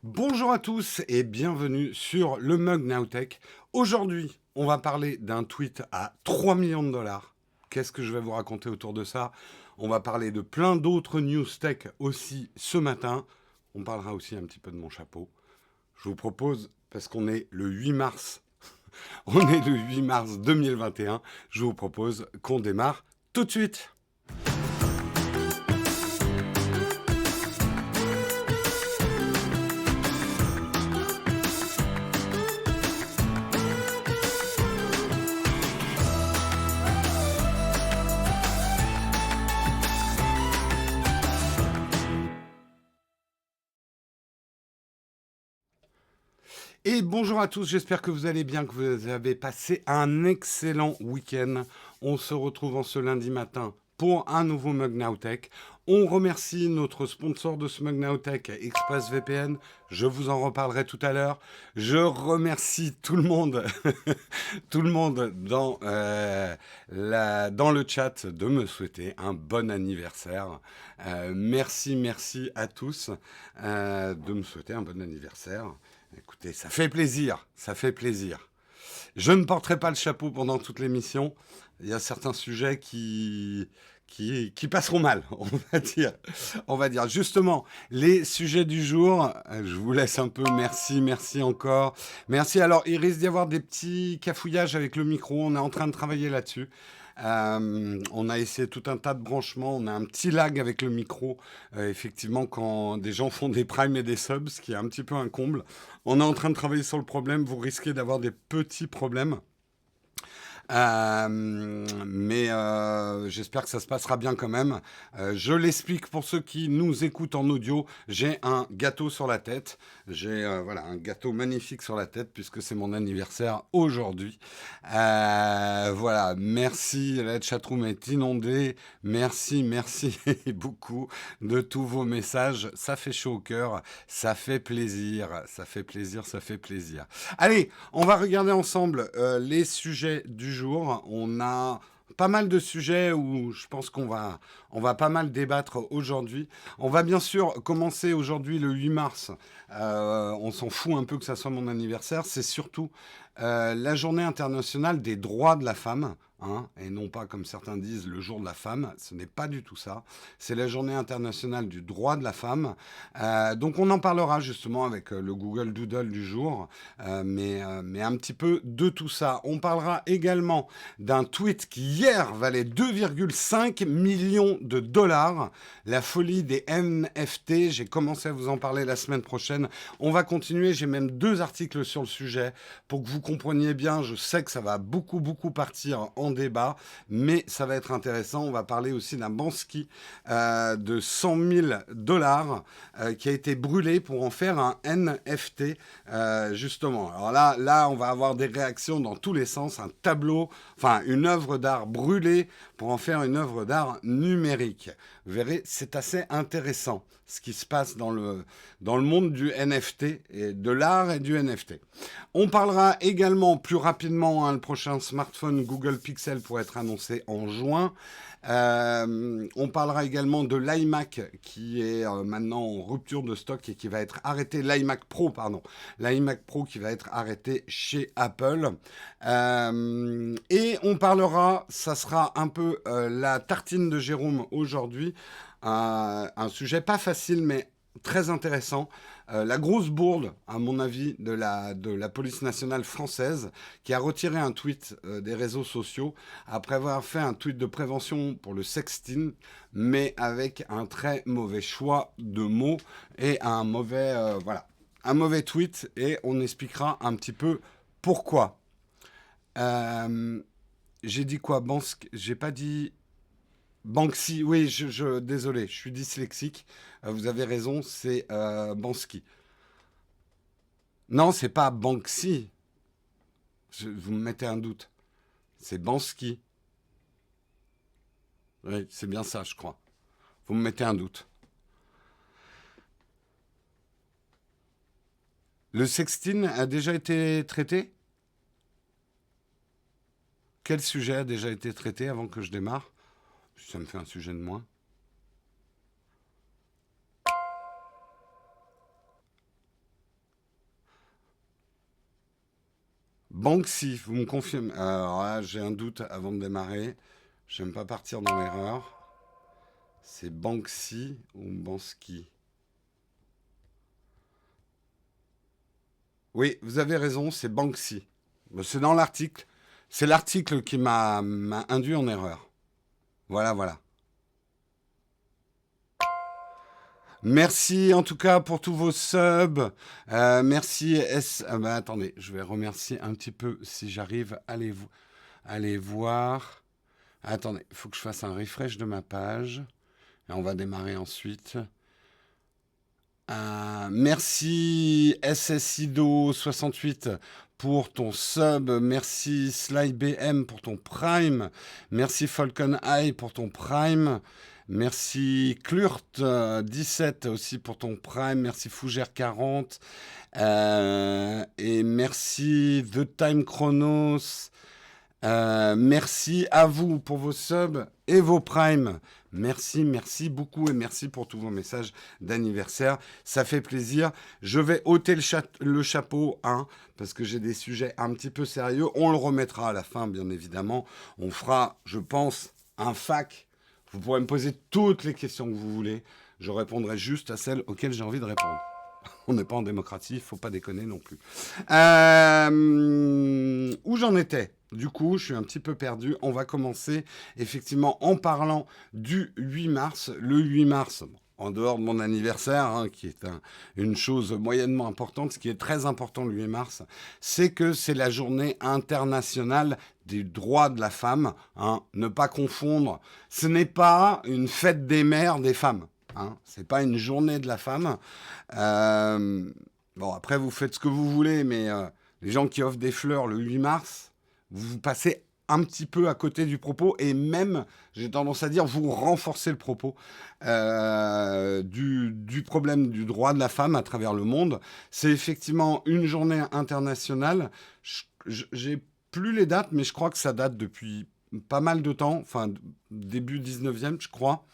Bonjour à tous et bienvenue sur le Mug Nowtech. Aujourd'hui, on va parler d'un tweet à 3 millions de dollars. Qu'est-ce que je vais vous raconter autour de ça? On va parler de plein d'autres news tech aussi ce matin. On parlera aussi un petit peu de mon chapeau. Je vous propose, parce qu'on est le 8 mars, on est le 8 mars 2021, je vous propose qu'on démarre tout de suite. Et bonjour à tous, j'espère que vous allez bien, que vous avez passé un excellent week-end. On se retrouve en ce lundi matin pour un nouveau Mug Nowtech. On remercie notre sponsor de ce Mug Nowtech, ExpressVPN. Je vous en reparlerai tout à l'heure. Je remercie tout le monde, tout le monde dans le chat de me souhaiter un bon anniversaire. Merci à tous de me souhaiter un bon anniversaire. Écoutez, ça fait plaisir, ça fait plaisir. Je ne porterai pas le chapeau pendant toute l'émission. Il y a certains sujets qui passeront mal, on va dire. On va dire justement les sujets du jour. Je vous laisse un peu. Merci encore. Merci. Alors, il risque d'y avoir des petits cafouillages avec le micro. On est en train de travailler là-dessus. On a essayé tout un tas de branchements. On a un petit lag avec le micro. Effectivement, quand des gens font des primes et des subs, ce qui est un petit peu un comble. On est en train de travailler sur le problème. Vous risquez d'avoir des petits problèmes. J'espère que ça se passera bien quand même. Je l'explique pour ceux qui nous écoutent en audio. J'ai un gâteau sur la tête. J'ai voilà un gâteau magnifique sur la tête puisque c'est mon anniversaire aujourd'hui. Voilà, merci. La chatroom est inondée. Merci beaucoup de tous vos messages. Ça fait chaud au cœur. Ça fait plaisir. Ça fait plaisir. Allez, on va regarder ensemble les sujets du jour. On a pas mal de sujets où je pense qu'on va pas mal débattre aujourd'hui. On va bien sûr commencer aujourd'hui le 8 mars. On s'en fout un peu que ça soit mon anniversaire. C'est surtout la journée internationale des droits de la femme. Hein, et non pas, comme certains disent, le jour de la femme. Ce n'est pas du tout ça. C'est la journée internationale du droit de la femme. Donc on en parlera justement avec le Google Doodle du jour, mais un petit peu de tout ça. On parlera également d'un tweet qui hier valait 2,5 millions de dollars. La folie des NFT. J'ai commencé à vous en parler la semaine prochaine. On va continuer. J'ai même 2 articles sur le sujet pour que vous compreniez bien. Je sais que ça va beaucoup partir en débat, mais ça va être intéressant. On va parler aussi d'un Bansky de 100 000 dollars qui a été brûlé pour en faire un NFT, justement. Alors là, on va avoir des réactions dans tous les sens. Un tableau, enfin une œuvre d'art brûlée pour en faire une œuvre d'art numérique. Vous verrez, c'est assez intéressant ce qui se passe dans le monde du NFT, et de l'art et du NFT. On parlera également plus rapidement, hein, le prochain smartphone Google Pixel pour être annoncé en juin. On parlera également de l'iMac qui est maintenant en rupture de stock et qui va être arrêté, l'iMac Pro, pardon. L'iMac Pro qui va être arrêté chez Apple. Et on parlera, ça sera un peu la tartine de Jérôme aujourd'hui, un sujet pas facile mais très intéressant. La grosse bourde, à mon avis, de la police nationale française, qui a retiré un tweet des réseaux sociaux après avoir fait un tweet de prévention pour le sexting, mais avec un très mauvais choix de mots et un mauvais tweet. Et on expliquera un petit peu pourquoi. Euh, j'ai dit quoi, Bansk? J'ai pas dit Banksy, oui, désolé, je suis dyslexique. Vous avez raison, c'est Bansky. Non, c'est pas Banksy. Vous me mettez un doute. C'est Bansky. Oui, c'est bien ça, je crois. Vous me mettez un doute. Le sexting a déjà été traité? Quel sujet a déjà été traité avant que je démarre? Ça me fait un sujet de moins. Banksy, vous me confirmez? Alors là, j'ai un doute avant de démarrer. J'aime pas partir dans l'erreur. C'est Banksy ou Bansky? Oui, vous avez raison, c'est Banksy. C'est dans l'article. C'est l'article qui m'a induit en erreur. Voilà, voilà. Merci en tout cas pour tous vos subs. Merci S. Attendez, je vais remercier un petit peu si j'arrive à les voir. Attendez, il faut que je fasse un refresh de ma page. Et on va démarrer ensuite. Merci SSIDO68 pour ton sub. Merci SlyBM pour ton prime. Merci Falcon Eye pour ton prime. Merci Klurt17 aussi pour ton prime. Merci Fougère40. Et merci The Time Chronos. Merci à vous pour vos subs et vos primes. Merci, merci beaucoup et merci pour tous vos messages d'anniversaire. Ça fait plaisir. Je vais ôter le chapeau, hein, parce que j'ai des sujets un petit peu sérieux. On le remettra à la fin, bien évidemment. On fera, je pense, un fac. Vous pourrez me poser toutes les questions que vous voulez. Je répondrai juste à celles auxquelles j'ai envie de répondre. On n'est pas en démocratie, il ne faut pas déconner non plus. Où j'en étais? Du coup, je suis un petit peu perdu. On va commencer effectivement en parlant du 8 mars. Le 8 mars, en dehors de mon anniversaire, hein, qui est une chose moyennement importante, ce qui est très important le 8 mars, c'est que c'est la journée internationale des droits de la femme. Hein. Ne pas confondre, ce n'est pas une fête des mères des femmes. Hein, c'est pas une journée de la femme. Bon, après, vous faites ce que vous voulez, mais les gens qui offrent des fleurs le 8 mars, vous passez un petit peu à côté du propos, et même, j'ai tendance à dire, vous renforcez le propos du problème du droit de la femme à travers le monde. C'est effectivement une journée internationale. J'ai plus les dates, mais je crois que ça date depuis pas mal de temps, enfin début 19e, je crois.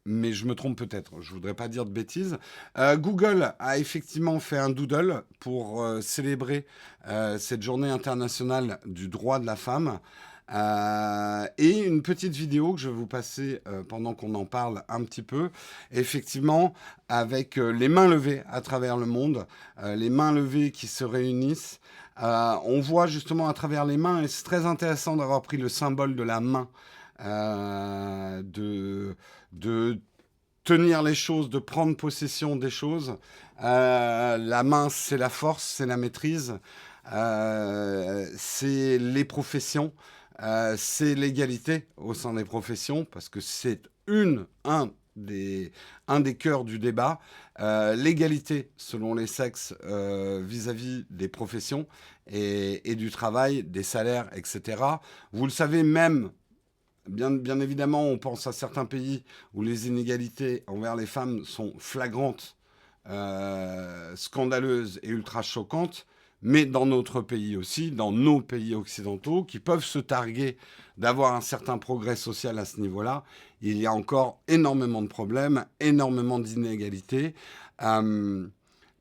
Mais je me trompe peut-être, je voudrais pas dire de bêtises. Google a effectivement fait un doodle pour célébrer cette journée internationale du droit de la femme. Et une petite vidéo que je vais vous passer pendant qu'on en parle un petit peu, effectivement, avec les mains levées à travers le monde, les mains levées qui se réunissent. On voit justement à travers les mains, et c'est très intéressant d'avoir pris le symbole de la main, de tenir les choses, de prendre possession des choses. La main, c'est la force, c'est la maîtrise, c'est les professions, c'est l'égalité au sein des professions, parce que c'est un des cœurs du débat, l'égalité selon les sexes vis-à-vis des professions et du travail, des salaires, etc. Vous le savez même, bien évidemment, on pense à certains pays où les inégalités envers les femmes sont flagrantes, scandaleuses et ultra choquantes, mais dans notre pays aussi, dans nos pays occidentaux, qui peuvent se targuer d'avoir un certain progrès social à ce niveau-là, il y a encore énormément de problèmes, énormément d'inégalités.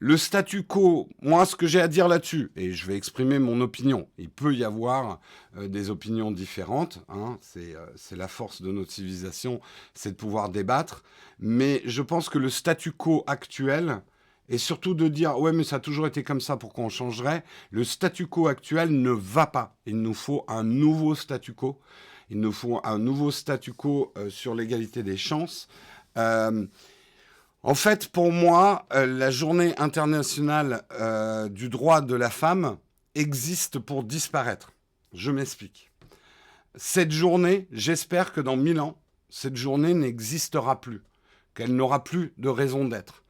Le statu quo, moi, ce que j'ai à dire là-dessus, et je vais exprimer mon opinion, il peut y avoir des opinions différentes, hein, c'est la force de notre civilisation, c'est de pouvoir débattre, mais je pense que le statu quo actuel, et surtout de dire « ouais, mais ça a toujours été comme ça, pourquoi on changerait ?» Le statu quo actuel ne va pas. Il nous faut un nouveau statu quo. Il nous faut un nouveau statu quo sur l'égalité des chances. En fait, pour moi, la journée internationale du droit de la femme existe pour disparaître. Je m'explique. Cette journée, j'espère que dans 1000 ans, cette journée n'existera plus, qu'elle n'aura plus de raison d'être.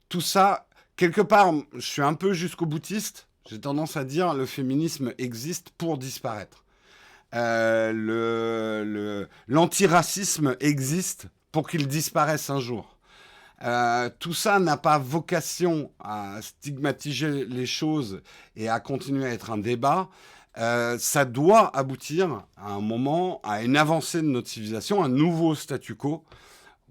Tout ça, quelque part, je suis un peu jusqu'au boutiste. J'ai tendance à dire le féminisme existe pour disparaître. L'antiracisme existe pour qu'il disparaisse un jour. Tout ça n'a pas vocation à stigmatiser les choses et à continuer à être un débat. Ça doit aboutir à un moment à une avancée de notre civilisation, un nouveau statu quo,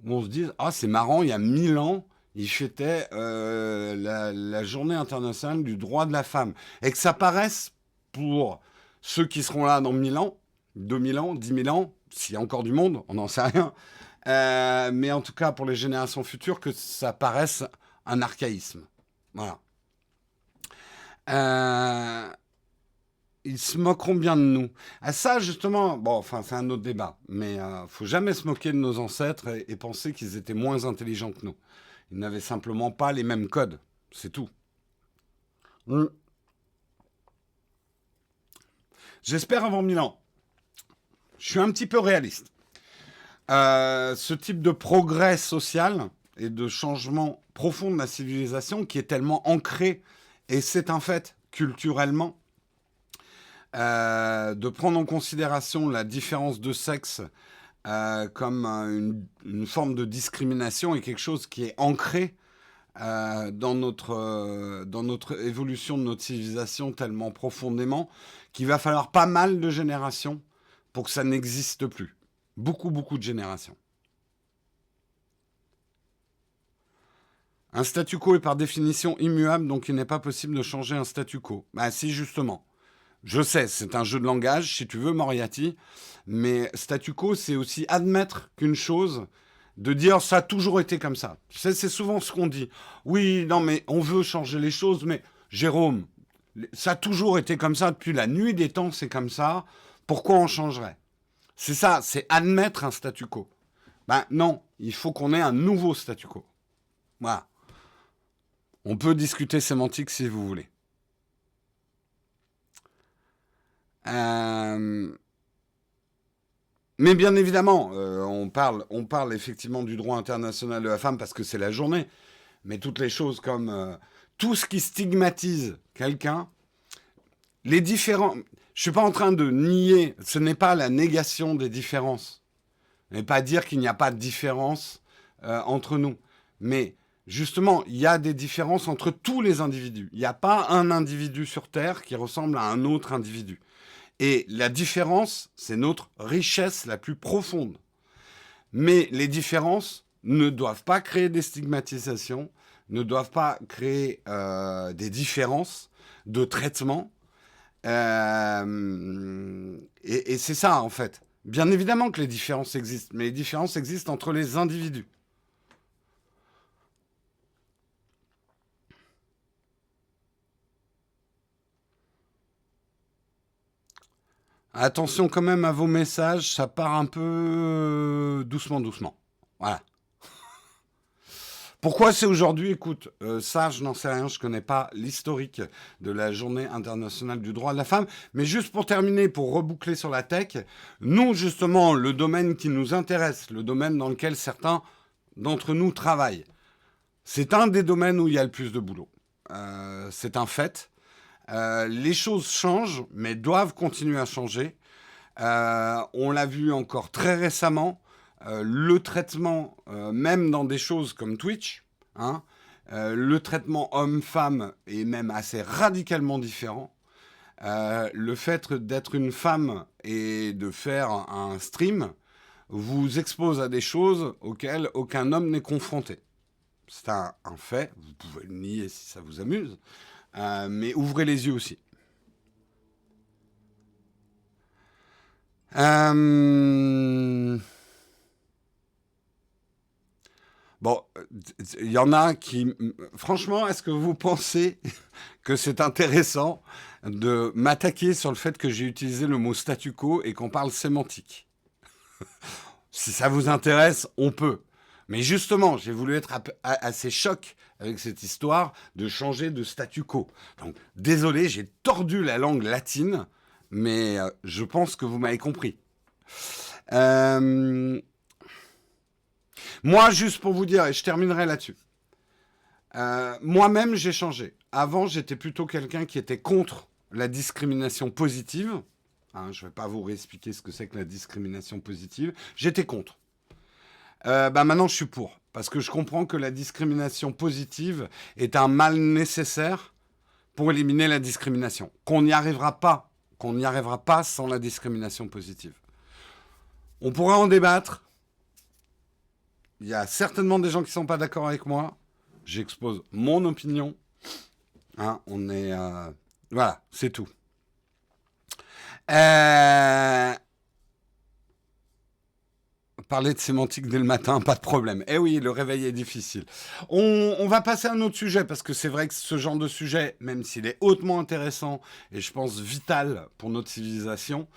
où on se dit « Ah, c'est marrant, il y a 1000 ans, il fêtait la journée internationale du droit de la femme. Et que ça paraisse, pour ceux qui seront là dans 1000 ans, 2000 ans, 10 000 ans, s'il y a encore du monde, on n'en sait rien, mais en tout cas pour les générations futures, que ça paraisse un archaïsme. Voilà. Euh, Ils se moqueront bien de nous. À ça, justement, bon, enfin, c'est un autre débat, mais faut jamais se moquer de nos ancêtres et penser qu'ils étaient moins intelligents que nous. Ils n'avaient simplement pas les mêmes codes, c'est tout. Mm. J'espère avant 1000 ans. Je suis un petit peu réaliste. Ce type de progrès social et de changement profond de la civilisation qui est tellement ancré, et c'est un fait, culturellement, de prendre en considération la différence de sexe comme une forme de discrimination est quelque chose qui est ancré dans notre évolution de notre civilisation tellement profondément qu'il va falloir pas mal de générations pour que ça n'existe plus. Beaucoup, beaucoup de générations. Un statu quo est par définition immuable, donc il n'est pas possible de changer un statu quo. Bah si, justement. Je sais, c'est un jeu de langage, si tu veux, Moriarty, mais statu quo, c'est aussi admettre qu'une chose, de dire ça a toujours été comme ça. C'est souvent ce qu'on dit. Oui, non, mais on veut changer les choses, mais Jérôme, ça a toujours été comme ça, depuis la nuit des temps, c'est comme ça, pourquoi on changerait? C'est ça, c'est admettre un statu quo. Ben non, il faut qu'on ait un nouveau statu quo. Voilà. On peut discuter sémantique si vous voulez. Mais bien évidemment, on parle effectivement du droit international de la femme parce que c'est la journée. Mais toutes les choses comme tout ce qui stigmatise quelqu'un, les différents. Je suis pas en train de nier. Ce n'est pas la négation des différences. Ce n'est pas dire qu'il n'y a pas de différence entre nous. Mais justement, il y a des différences entre tous les individus. Il n'y a pas un individu sur Terre qui ressemble à un autre individu. Et la différence, c'est notre richesse la plus profonde. Mais les différences ne doivent pas créer des stigmatisations, ne doivent pas créer des différences de traitement. Et c'est ça, en fait. Bien évidemment que les différences existent, mais les différences existent entre les individus. Attention quand même à vos messages, ça part un peu doucement, doucement. Voilà. Pourquoi c'est aujourd'hui? Écoute, ça, je n'en sais rien, je ne connais pas l'historique de la Journée internationale du droit de la femme. Mais juste pour terminer, pour reboucler sur la tech, nous, justement, le domaine qui nous intéresse, le domaine dans lequel certains d'entre nous travaillent, c'est un des domaines où il y a le plus de boulot. C'est un fait. Les choses changent, mais doivent continuer à changer. On l'a vu encore très récemment. Le traitement, même dans des choses comme Twitch, hein, le traitement homme-femme est même assez radicalement différent. Le fait d'être une femme et de faire un stream vous expose à des choses auxquelles aucun homme n'est confronté. C'est un fait, vous pouvez le nier si ça vous amuse, mais ouvrez les yeux aussi. Bon, il y en a qui... Franchement, est-ce que vous pensez que c'est intéressant de m'attaquer sur le fait que j'ai utilisé le mot statu quo et qu'on parle sémantique? Si ça vous intéresse, on peut. Mais justement, j'ai voulu être assez choc avec cette histoire de changer de statu quo. Donc, désolé, j'ai tordu la langue latine, mais je pense que vous m'avez compris. Moi, juste pour vous dire, et je terminerai là-dessus, moi-même, j'ai changé. Avant, j'étais plutôt quelqu'un qui était contre la discrimination positive. Hein, je ne vais pas vous réexpliquer ce que c'est que la discrimination positive. J'étais contre. Maintenant, je suis pour. Parce que je comprends que la discrimination positive est un mal nécessaire pour éliminer la discrimination. Qu'on n'y arrivera pas sans la discrimination positive. On pourra en débattre. Il y a certainement des gens qui ne sont pas d'accord avec moi. j'expose mon opinion. Hein, voilà, c'est tout. Parler de sémantique dès le matin, pas de problème. Eh oui, le réveil est difficile. On va passer à un autre sujet, parce que c'est vrai que ce genre de sujet, même s'il est hautement intéressant, et je pense vital pour notre civilisation,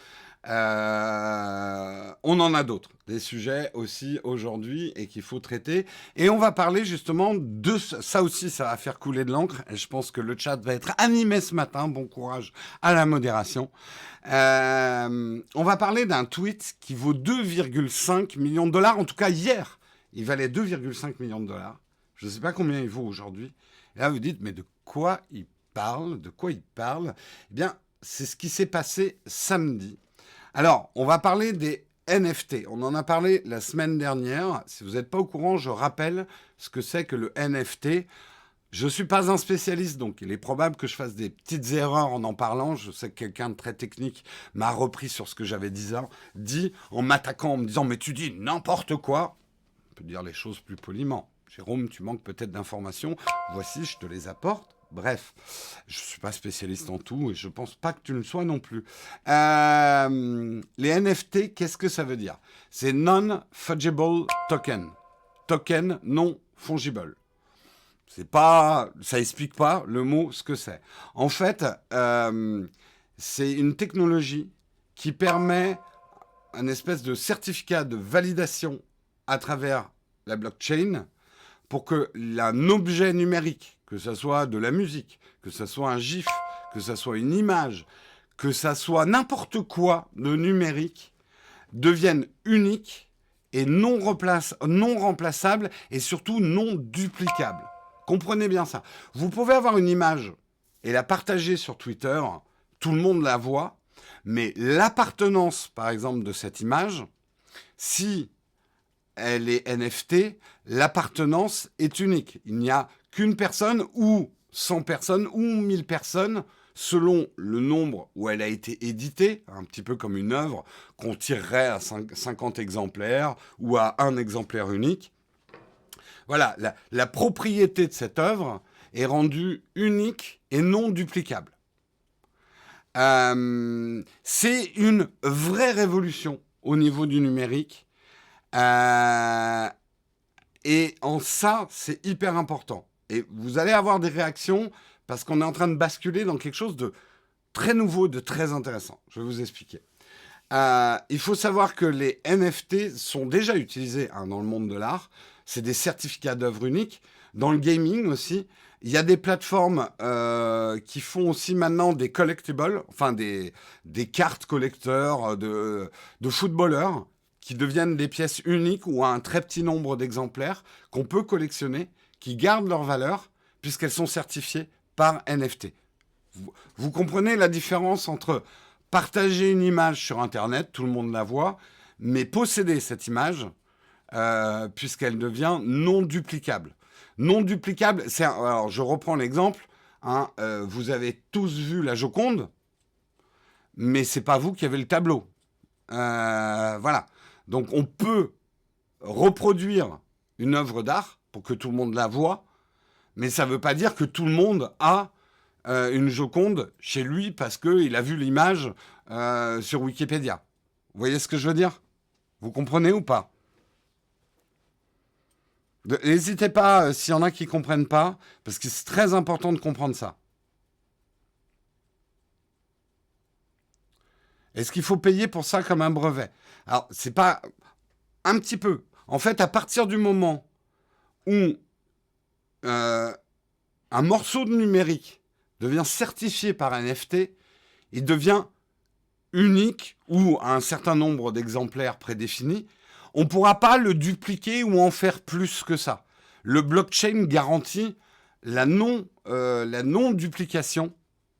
on en a d'autres, des sujets aussi aujourd'hui et qu'il faut traiter. Et on va parler justement de ça aussi, ça va faire couler de l'encre. Et je pense que le chat va être animé ce matin. Bon courage à la modération. On va parler d'un tweet qui vaut 2,5 millions de dollars. En tout cas, hier, il valait 2,5 millions de dollars. Je ne sais pas combien il vaut aujourd'hui. Et là, vous dites, mais de quoi il parle? De quoi il parle? Eh bien, c'est ce qui s'est passé samedi. Alors, on va parler des NFT. On en a parlé la semaine dernière. Si vous n'êtes pas au courant, je rappelle ce que c'est que le NFT. Je ne suis pas un spécialiste, donc il est probable que je fasse des petites erreurs en parlant. Je sais que quelqu'un de très technique m'a repris sur ce que j'avais dit en m'attaquant, en me disant « Mais tu dis n'importe quoi !» On peut dire les choses plus poliment. « Jérôme, tu manques peut-être d'informations. Voici, je te les apporte. » Bref, je ne suis pas spécialiste en tout et je ne pense pas que tu le sois non plus. Les NFT, qu'est-ce que ça veut dire? C'est Non-Fungible Token. Token non fungible. Ça explique pas le mot ce que c'est. En fait, c'est une technologie qui permet un espèce de certificat de validation à travers la blockchain pour qu'un objet numérique, que ce soit de la musique, que ce soit un GIF, que ce soit une image, que ce soit n'importe quoi de numérique, devienne unique et non remplaçable et surtout non duplicable. Comprenez bien ça. Vous pouvez avoir une image et la partager sur Twitter, tout le monde la voit, mais l'appartenance, par exemple, de cette image, si elle est NFT, l'appartenance est unique. Il n'y a qu'une personne ou 100 personnes ou 1000 personnes selon le nombre où elle a été éditée, un petit peu comme une œuvre qu'on tirerait à 50 exemplaires ou à un exemplaire unique. Voilà, la propriété de cette œuvre est rendue unique et non duplicable. C'est une vraie révolution au niveau du numérique. Et en ça, c'est hyper important. Et vous allez avoir des réactions parce qu'on est en train de basculer dans quelque chose de très nouveau, de très intéressant. Je vais vous expliquer. Il faut savoir que les NFT sont déjà utilisés dans le monde de l'art. C'est des certificats d'œuvre uniques. Dans le gaming aussi, il y a des plateformes qui font aussi maintenant des collectibles, enfin des cartes collecteurs de footballeurs qui deviennent des pièces uniques ou à un très petit nombre d'exemplaires qu'on peut collectionner, qui gardent leur valeur puisqu'elles sont certifiées par NFT. Vous comprenez la différence entre partager une image sur Internet, tout le monde la voit, mais posséder cette image, puisqu'elle devient non duplicable. Non duplicable, alors je reprends l'exemple, vous avez tous vu la Joconde, mais c'est pas vous qui avez le tableau. Voilà. Donc on peut reproduire une œuvre d'art pour que tout le monde la voie, mais ça ne veut pas dire que tout le monde a une Joconde chez lui parce qu'il a vu l'image sur Wikipédia. Vous voyez ce que je veux dire? Vous comprenez ou pas? N'hésitez pas s'il y en a qui ne comprennent pas, parce que c'est très important de comprendre ça. Est-ce qu'il faut payer pour ça comme un brevet? Alors, c'est pas un petit peu. En fait, à partir du moment où un morceau de numérique devient certifié par un NFT, il devient unique ou à un certain nombre d'exemplaires prédéfinis. On ne pourra pas le dupliquer ou en faire plus que ça. Le blockchain garantit la non-duplication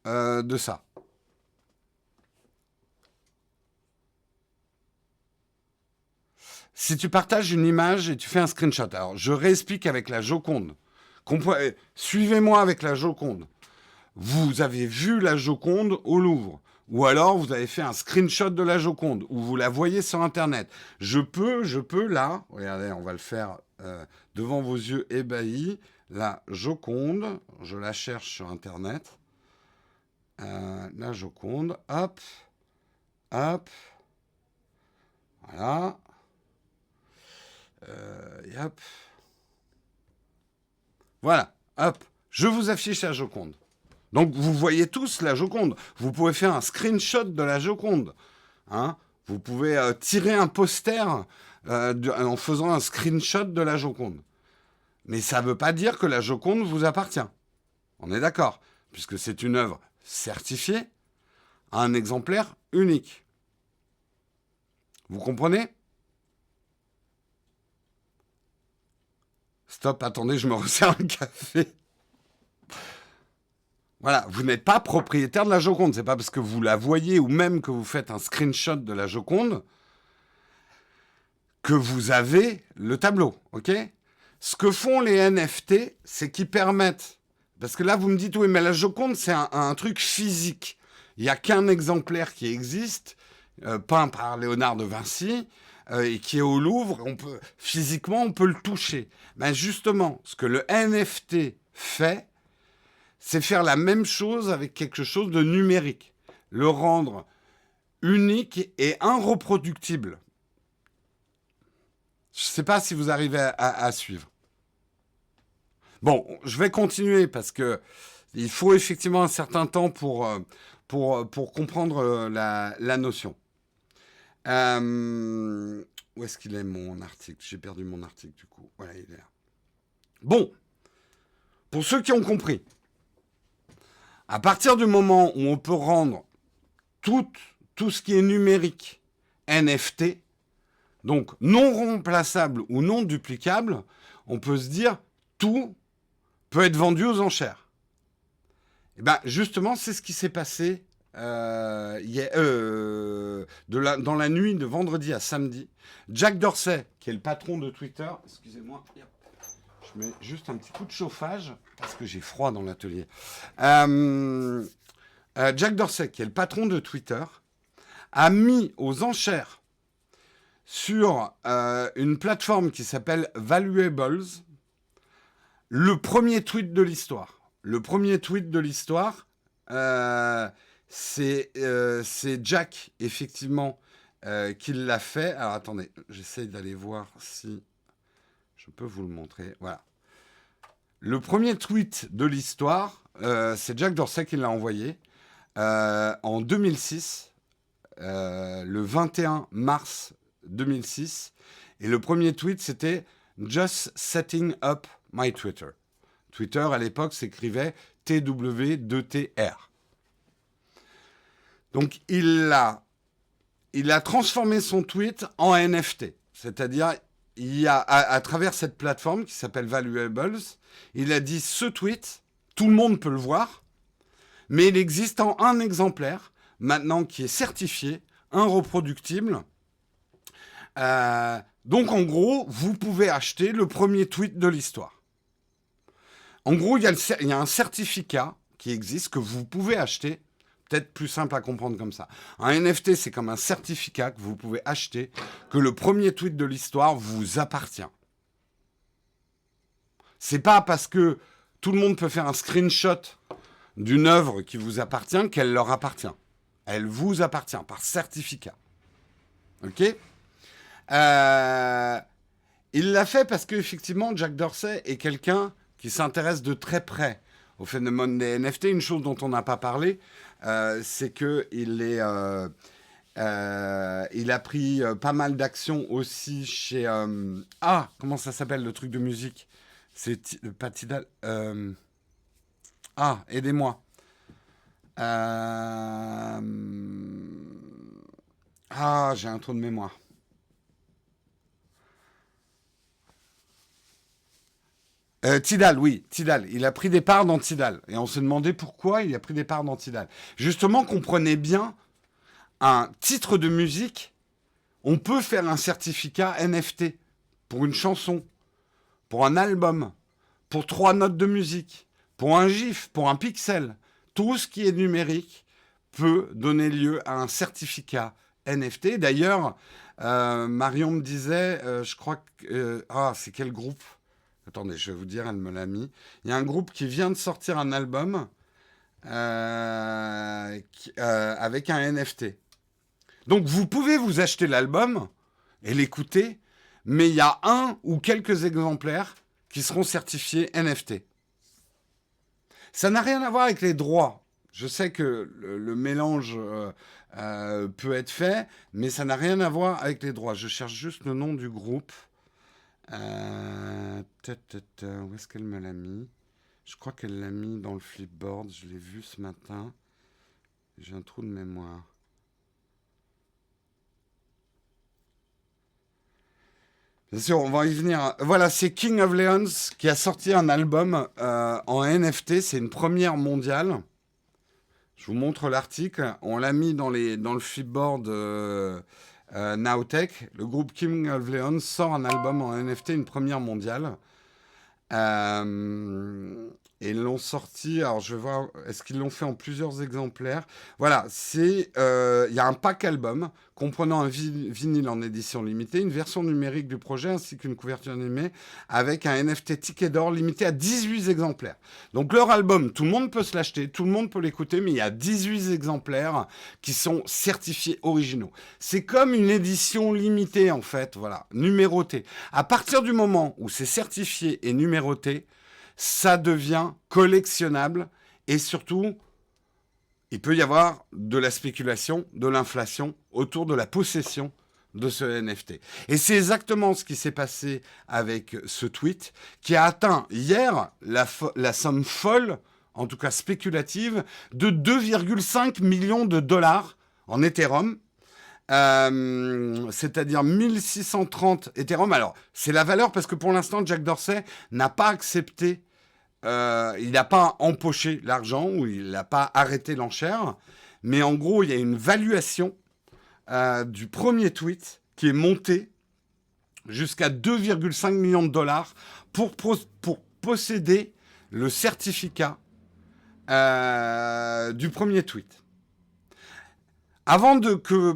de ça. Si tu partages une image et tu fais un screenshot, alors je réexplique avec la Joconde. Suivez-moi avec la Joconde. Vous avez vu la Joconde au Louvre, Ou alors, vous avez fait un screenshot de la Joconde, ou vous la voyez sur Internet. Je peux, là, regardez, on va le faire devant vos yeux ébahis. La Joconde, je la cherche sur Internet. La Joconde, hop, hop, voilà. Hop. Voilà, hop, je vous affiche la Joconde. Donc vous voyez tous la Joconde. Vous pouvez faire un screenshot de la Joconde. Hein, vous pouvez tirer un poster en faisant un screenshot de la Joconde. Mais ça ne veut pas dire que la Joconde vous appartient. On est d'accord, puisque c'est une œuvre certifiée à un exemplaire unique. Vous comprenez ? Stop, attendez, je me resserre un café. Voilà, vous n'êtes pas propriétaire de la Joconde. C'est pas parce que vous la voyez ou même que vous faites un screenshot de la Joconde que vous avez le tableau, ok ? Ce que font les NFT, c'est qu'ils permettent... Parce que là, vous me dites, oui, mais la Joconde, c'est un truc physique. Il n'y a qu'un exemplaire qui existe, peint par Léonard de Vinci, et qui est au Louvre. Physiquement, on peut le toucher. Ben justement, ce que le NFT fait, c'est faire la même chose avec quelque chose de numérique. Le rendre unique et irreproductible. Je ne sais pas si vous arrivez à suivre. Bon, je vais continuer parce que il faut effectivement un certain temps pour comprendre la notion. Où est-ce qu'il est mon article ? J'ai perdu mon article du coup. Voilà, il est là. Bon, pour ceux qui ont compris, à partir du moment où on peut rendre tout ce qui est numérique NFT, donc non remplaçable ou non duplicable, on peut se dire tout peut être vendu aux enchères. Et bien justement, c'est ce qui s'est passé dans la nuit de vendredi à samedi. Jack Dorsey, qui est le patron de Twitter, excusez-moi, je mets juste un petit coup de chauffage parce que j'ai froid dans l'atelier. Jack Dorsey, qui est le patron de Twitter, a mis aux enchères sur une plateforme qui s'appelle Valuables le premier tweet de l'histoire. Le premier tweet de l'histoire, c'est Jack, effectivement, qui l'a fait. Alors attendez, j'essaye d'aller voir si je peux vous le montrer. Voilà. Le premier tweet de l'histoire, c'est Jack Dorsey qui l'a envoyé en 2006, le 21 mars 2006. Et le premier tweet, c'était « Just setting up my Twitter ». Twitter, à l'époque, s'écrivait TW2TR. Donc, il a transformé son tweet en NFT. C'est-à-dire, il y a, à travers cette plateforme qui s'appelle Valuables, il a dit ce tweet, tout le monde peut le voir, mais il existe en un exemplaire, maintenant qui est certifié, irreproductible. Donc, en gros, vous pouvez acheter le premier tweet de l'histoire. En gros, il y a un certificat qui existe que vous pouvez acheter. Peut-être plus simple à comprendre comme ça. Un NFT, c'est comme un certificat que vous pouvez acheter, que le premier tweet de l'histoire vous appartient. C'est pas parce que tout le monde peut faire un screenshot d'une œuvre qui vous appartient qu'elle leur appartient. Elle vous appartient par certificat. Ok ? Il l'a fait parce qu'effectivement, Jack Dorsey est quelqu'un qui s'intéresse de très près au phénomène des NFT. Une chose dont on n'a pas parlé, c'est qu'il il a pris pas mal d'actions aussi chez... comment ça s'appelle le truc de musique ? C'est pas Tidal. Aidez-moi. J'ai un trou de mémoire. Tidal, oui, Tidal. Il a pris des parts dans Tidal. Et on se demandait pourquoi il a pris des parts dans Tidal. Justement, comprenez bien, un titre de musique, on peut faire un certificat NFT pour une chanson, pour un album, pour 3 notes de musique, pour un GIF, pour un pixel. Tout ce qui est numérique peut donner lieu à un certificat NFT. D'ailleurs, Marion me disait, je crois que... c'est quel groupe? Attendez, je vais vous dire, elle me l'a mis. Il y a un groupe qui vient de sortir un album avec un NFT. Donc vous pouvez vous acheter l'album et l'écouter, mais il y a un ou quelques exemplaires qui seront certifiés NFT. Ça n'a rien à voir avec les droits. Je sais que le mélange peut être fait, mais ça n'a rien à voir avec les droits. Je cherche juste le nom du groupe. Où est-ce qu'elle me l'a mis? Je crois qu'elle l'a mis dans le Flipboard. Je l'ai vu ce matin. J'ai un trou de mémoire. Bien sûr, on va y venir. Voilà, c'est King of Leons qui a sorti un album en NFT. C'est une première mondiale. Je vous montre l'article. On l'a mis dans le Flipboard Nowtech. Le groupe King of Leons sort un album en NFT, une première mondiale. Et ils l'ont sorti, alors je vais voir, est-ce qu'ils l'ont fait en plusieurs exemplaires? Voilà, il y a un pack album comprenant un vinyle en édition limitée, une version numérique du projet ainsi qu'une couverture animée avec un NFT ticket d'or limité à 18 exemplaires. Donc leur album, tout le monde peut se l'acheter, tout le monde peut l'écouter, mais il y a 18 exemplaires qui sont certifiés originaux. C'est comme une édition limitée en fait, voilà, numérotée. À partir du moment où c'est certifié et numéroté, ça devient collectionnable et surtout, il peut y avoir de la spéculation, de l'inflation autour de la possession de ce NFT. Et c'est exactement ce qui s'est passé avec ce tweet qui a atteint hier la somme folle, en tout cas spéculative, de 2,5 millions de dollars en Ethereum. C'est-à-dire 1630 Ethereum. Alors, c'est la valeur parce que pour l'instant, Jack Dorsey n'a pas accepté, il n'a pas empoché l'argent ou il n'a pas arrêté l'enchère. Mais en gros, il y a une valuation du premier tweet qui est montée jusqu'à 2,5 millions de dollars pour posséder le certificat du premier tweet.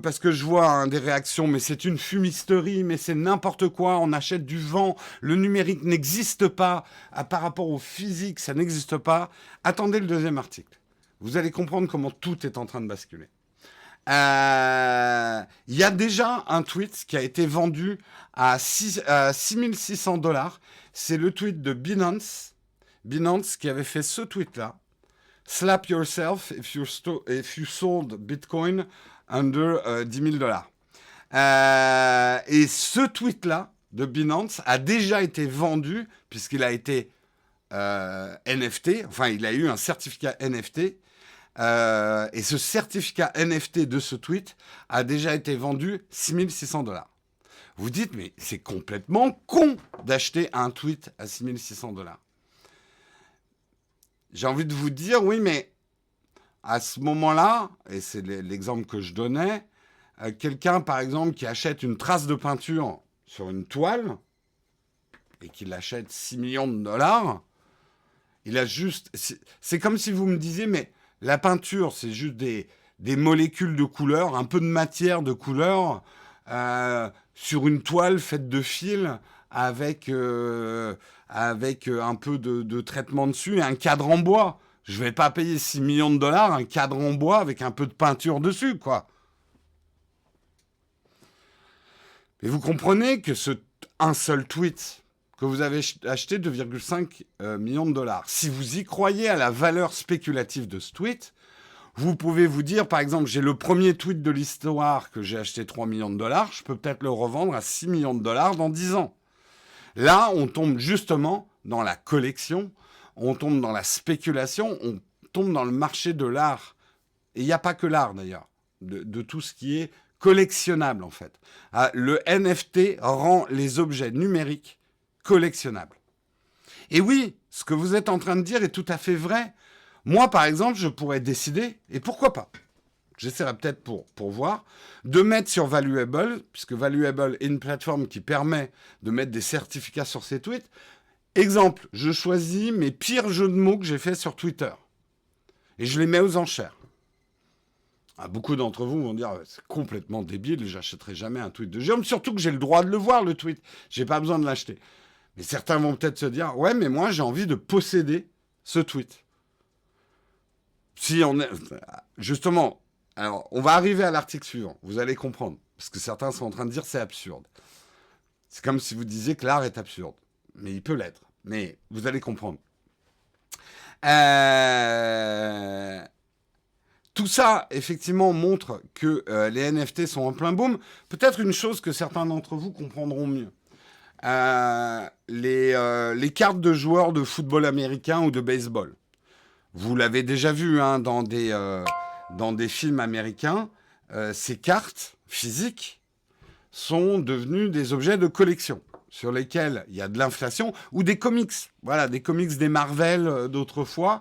Parce que je vois des réactions, mais c'est une fumisterie, mais c'est n'importe quoi, on achète du vent, le numérique n'existe pas, par rapport au physique, ça n'existe pas. Attendez le deuxième article. Vous allez comprendre comment tout est en train de basculer. Il y a déjà un tweet qui a été vendu à 6600 dollars. C'est le tweet de Binance. Binance qui avait fait ce tweet-là. Slap yourself if you sold Bitcoin under 10 000 dollars. Et ce tweet-là de Binance a déjà été vendu puisqu'il a été NFT, enfin il a eu un certificat NFT. Et ce certificat NFT de ce tweet a déjà été vendu 6600 dollars. Vous dites, mais c'est complètement con d'acheter un tweet à 6600 dollars. J'ai envie de vous dire, oui, mais à ce moment-là, et c'est l'exemple que je donnais, quelqu'un, par exemple, qui achète une trace de peinture sur une toile et qui l'achète 6 millions de dollars, il a juste... C'est comme si vous me disiez, mais la peinture, c'est juste des molécules de couleur, un peu de matière de couleur sur une toile faite de fils avec un peu de traitement dessus et un cadre en bois. Je vais pas payer 6 millions de dollars un cadre en bois avec un peu de peinture dessus, quoi. Et vous comprenez que un seul tweet que vous avez acheté 2,5 millions de dollars, si vous y croyez à la valeur spéculative de ce tweet, vous pouvez vous dire, par exemple, j'ai le premier tweet de l'histoire que j'ai acheté 3 millions de dollars, je peux peut-être le revendre à 6 millions de dollars dans 10 ans. Là, on tombe justement dans la collection, on tombe dans la spéculation, on tombe dans le marché de l'art. Et il n'y a pas que l'art d'ailleurs, de tout ce qui est collectionnable en fait. Le NFT rend les objets numériques collectionnables. Et oui, ce que vous êtes en train de dire est tout à fait vrai. Moi, par exemple, je pourrais décider, et pourquoi pas, j'essaierai peut-être pour voir, de mettre sur Valuable, puisque Valuable est une plateforme qui permet de mettre des certificats sur ses tweets. Exemple, je choisis mes pires jeux de mots que j'ai faits sur Twitter. Et je les mets aux enchères. Beaucoup d'entre vous vont dire c'est complètement débile, j'achèterai jamais un tweet de Jérôme, surtout que j'ai le droit de le voir, le tweet. J'ai pas besoin de l'acheter. Mais certains vont peut-être se dire ouais, mais moi j'ai envie de posséder ce tweet. Si on est. Justement, alors on va arriver à l'article suivant, vous allez comprendre. Parce que certains sont en train de dire c'est absurde. C'est comme si vous disiez que l'art est absurde. Mais il peut l'être. Mais vous allez comprendre. Euh, Tout ça, effectivement, montre que les NFT sont en plein boom. Peut-être une chose que certains d'entre vous comprendront mieux. Les cartes de joueurs de football américain ou de baseball. Vous l'avez déjà vu hein, dans des films américains. Ces cartes physiques sont devenues des objets de collection sur lesquels il y a de l'inflation ou des comics. Voilà, des comics des Marvel d'autrefois.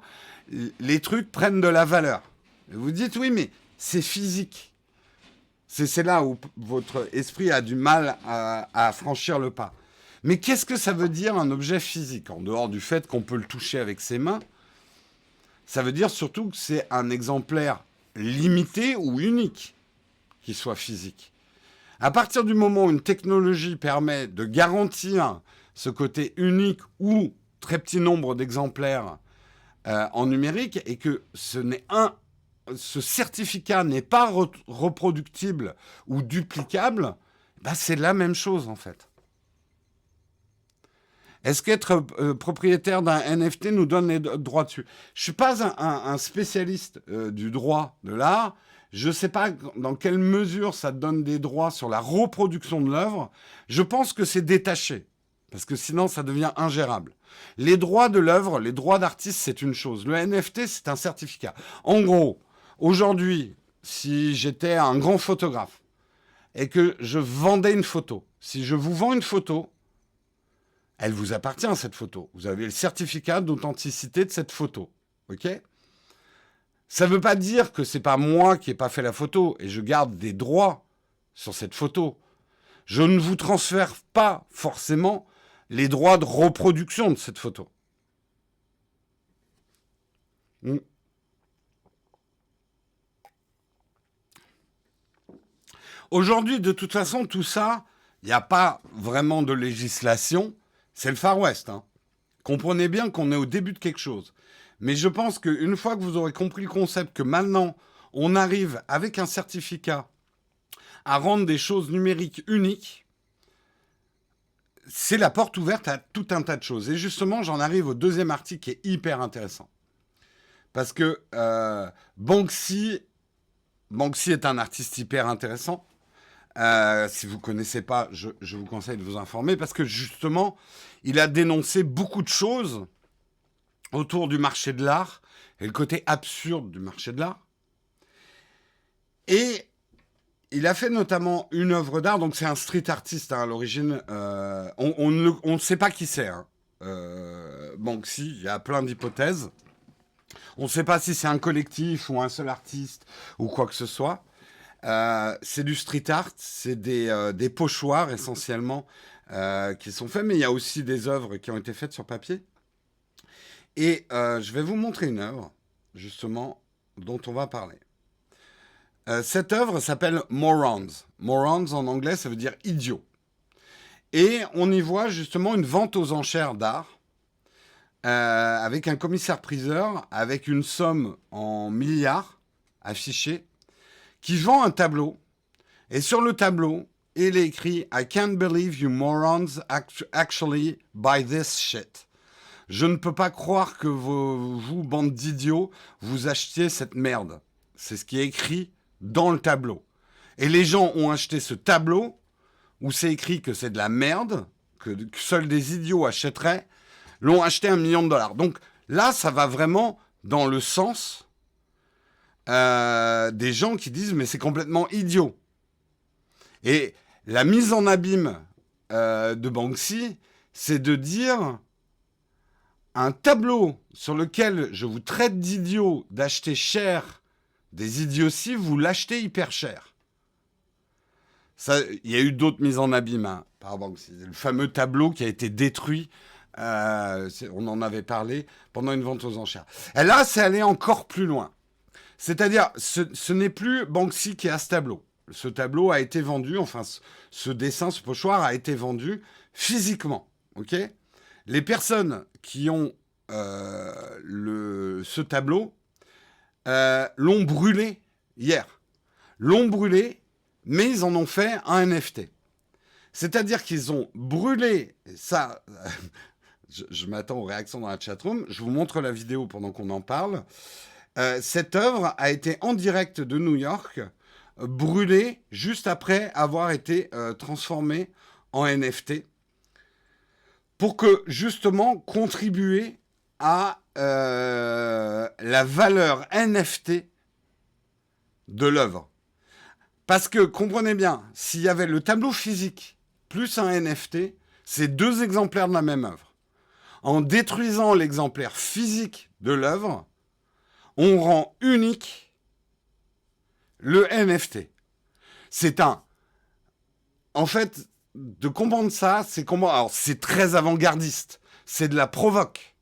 Les trucs prennent de la valeur. Vous dites oui, mais c'est physique. C'est là où votre esprit a du mal à franchir le pas. Mais qu'est-ce que ça veut dire un objet physique? En dehors du fait qu'on peut le toucher avec ses mains, ça veut dire surtout que c'est un exemplaire limité ou unique qui soit physique. À partir du moment où une technologie permet de garantir ce côté unique ou très petit nombre d'exemplaires en numérique et que ce certificat n'est pas reproductible ou duplicable, bah c'est la même chose en fait. Est-ce qu'être propriétaire d'un NFT nous donne les droits dessus? Je ne suis pas un spécialiste du droit de l'art. Je ne sais pas dans quelle mesure ça donne des droits sur la reproduction de l'œuvre. Je pense que c'est détaché, parce que sinon ça devient ingérable. Les droits de l'œuvre, les droits d'artiste, c'est une chose. Le NFT, c'est un certificat. En gros, aujourd'hui, si j'étais un grand photographe et que je vendais une photo, si je vous vends une photo, elle vous appartient, cette photo. Vous avez le certificat d'authenticité de cette photo. OK ? Ça ne veut pas dire que c'est pas moi qui n'ai pas fait la photo et je garde des droits sur cette photo. Je ne vous transfère pas forcément les droits de reproduction de cette photo. Aujourd'hui, de toute façon, tout ça, il n'y a pas vraiment de législation. C'est le Far West. Hein. Comprenez bien qu'on est au début de quelque chose. Mais je pense qu'une fois que vous aurez compris le concept, que maintenant, on arrive avec un certificat à rendre des choses numériques uniques, c'est la porte ouverte à tout un tas de choses. Et justement, j'en arrive au deuxième article qui est hyper intéressant. Parce que Banksy est un artiste hyper intéressant. Si vous ne connaissez pas, je vous conseille de vous informer parce que justement, il a dénoncé beaucoup de choses autour du marché de l'art et le côté absurde du marché de l'art. Et il a fait notamment une œuvre d'art, donc c'est un street artiste hein, à l'origine. On ne sait pas qui c'est. Hein. Banksy, il y a plein d'hypothèses. On ne sait pas si c'est un collectif ou un seul artiste ou quoi que ce soit. C'est du street art, c'est des pochoirs essentiellement qui sont faits, mais il y a aussi des œuvres qui ont été faites sur papier. Et je vais vous montrer une œuvre, justement, dont on va parler. Cette œuvre s'appelle Morons. Morons en anglais, ça veut dire idiot. Et on y voit justement une vente aux enchères d'art avec un commissaire-priseur, avec une somme en milliards affichée, qui vend un tableau. Et sur le tableau, il est écrit « I can't believe you morons actually buy this shit ». Je ne peux pas croire que vous, bande d'idiots, vous achetiez cette merde. C'est ce qui est écrit dans le tableau. Et les gens ont acheté ce tableau où c'est écrit que c'est de la merde, que seuls des idiots achèteraient, l'ont acheté $1 million. Donc là, ça va vraiment dans le sens des gens qui disent mais c'est complètement idiot. Et la mise en abîme de Banksy, c'est de dire un tableau sur lequel je vous traite d'idiot d'acheter cher des idioties, vous l'achetez hyper cher. Il y a eu d'autres mises en abîme hein, par Banksy. Le fameux tableau qui a été détruit, on en avait parlé pendant une vente aux enchères. Et là, c'est allé encore plus loin. C'est-à-dire, ce n'est plus Banksy qui a ce tableau. Ce tableau a été vendu, enfin, ce dessin, ce pochoir a été vendu physiquement. Ok. Les personnes qui ont ce tableau l'ont brûlé hier. L'ont brûlé, mais ils en ont fait un NFT. C'est-à-dire qu'ils ont brûlé ça. Je m'attends aux réactions dans la chatroom. Je vous montre la vidéo pendant qu'on en parle. Cette œuvre a été en direct de New York, brûlée juste après avoir été transformée en NFT, pour que justement contribuer à la valeur NFT de l'œuvre. Parce que, comprenez bien, s'il y avait le tableau physique plus un NFT, c'est deux exemplaires de la même œuvre. En détruisant l'exemplaire physique de l'œuvre, on rend unique le NFT. C'est un... En fait, de comprendre ça, c'est comment... Alors, c'est très avant-gardiste. C'est de la provoque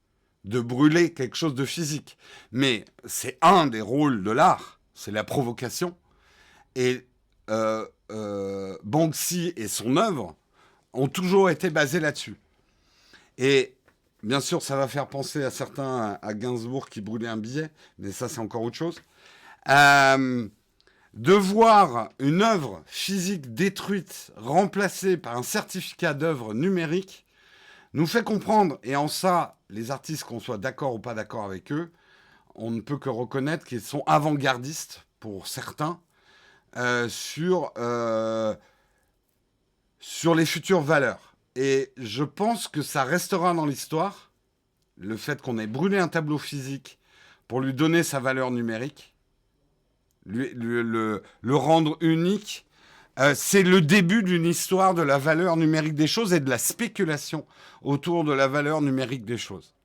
de brûler quelque chose de physique. Mais c'est un des rôles de l'art. C'est la provocation. Et Banksy et son œuvre ont toujours été basés là-dessus. Et bien sûr, ça va faire penser à certains à Gainsbourg qui brûlait un billet, mais ça, c'est encore autre chose. De voir une œuvre physique détruite, remplacée par un certificat d'œuvre numérique, nous fait comprendre, et en ça, les artistes, qu'on soit d'accord ou pas d'accord avec eux, on ne peut que reconnaître qu'ils sont avant-gardistes, pour certains, sur les futures valeurs. Et je pense que ça restera dans l'histoire, le fait qu'on ait brûlé un tableau physique pour lui donner sa valeur numérique, le rendre unique. C'est le début d'une histoire de la valeur numérique des choses et de la spéculation autour de la valeur numérique des choses.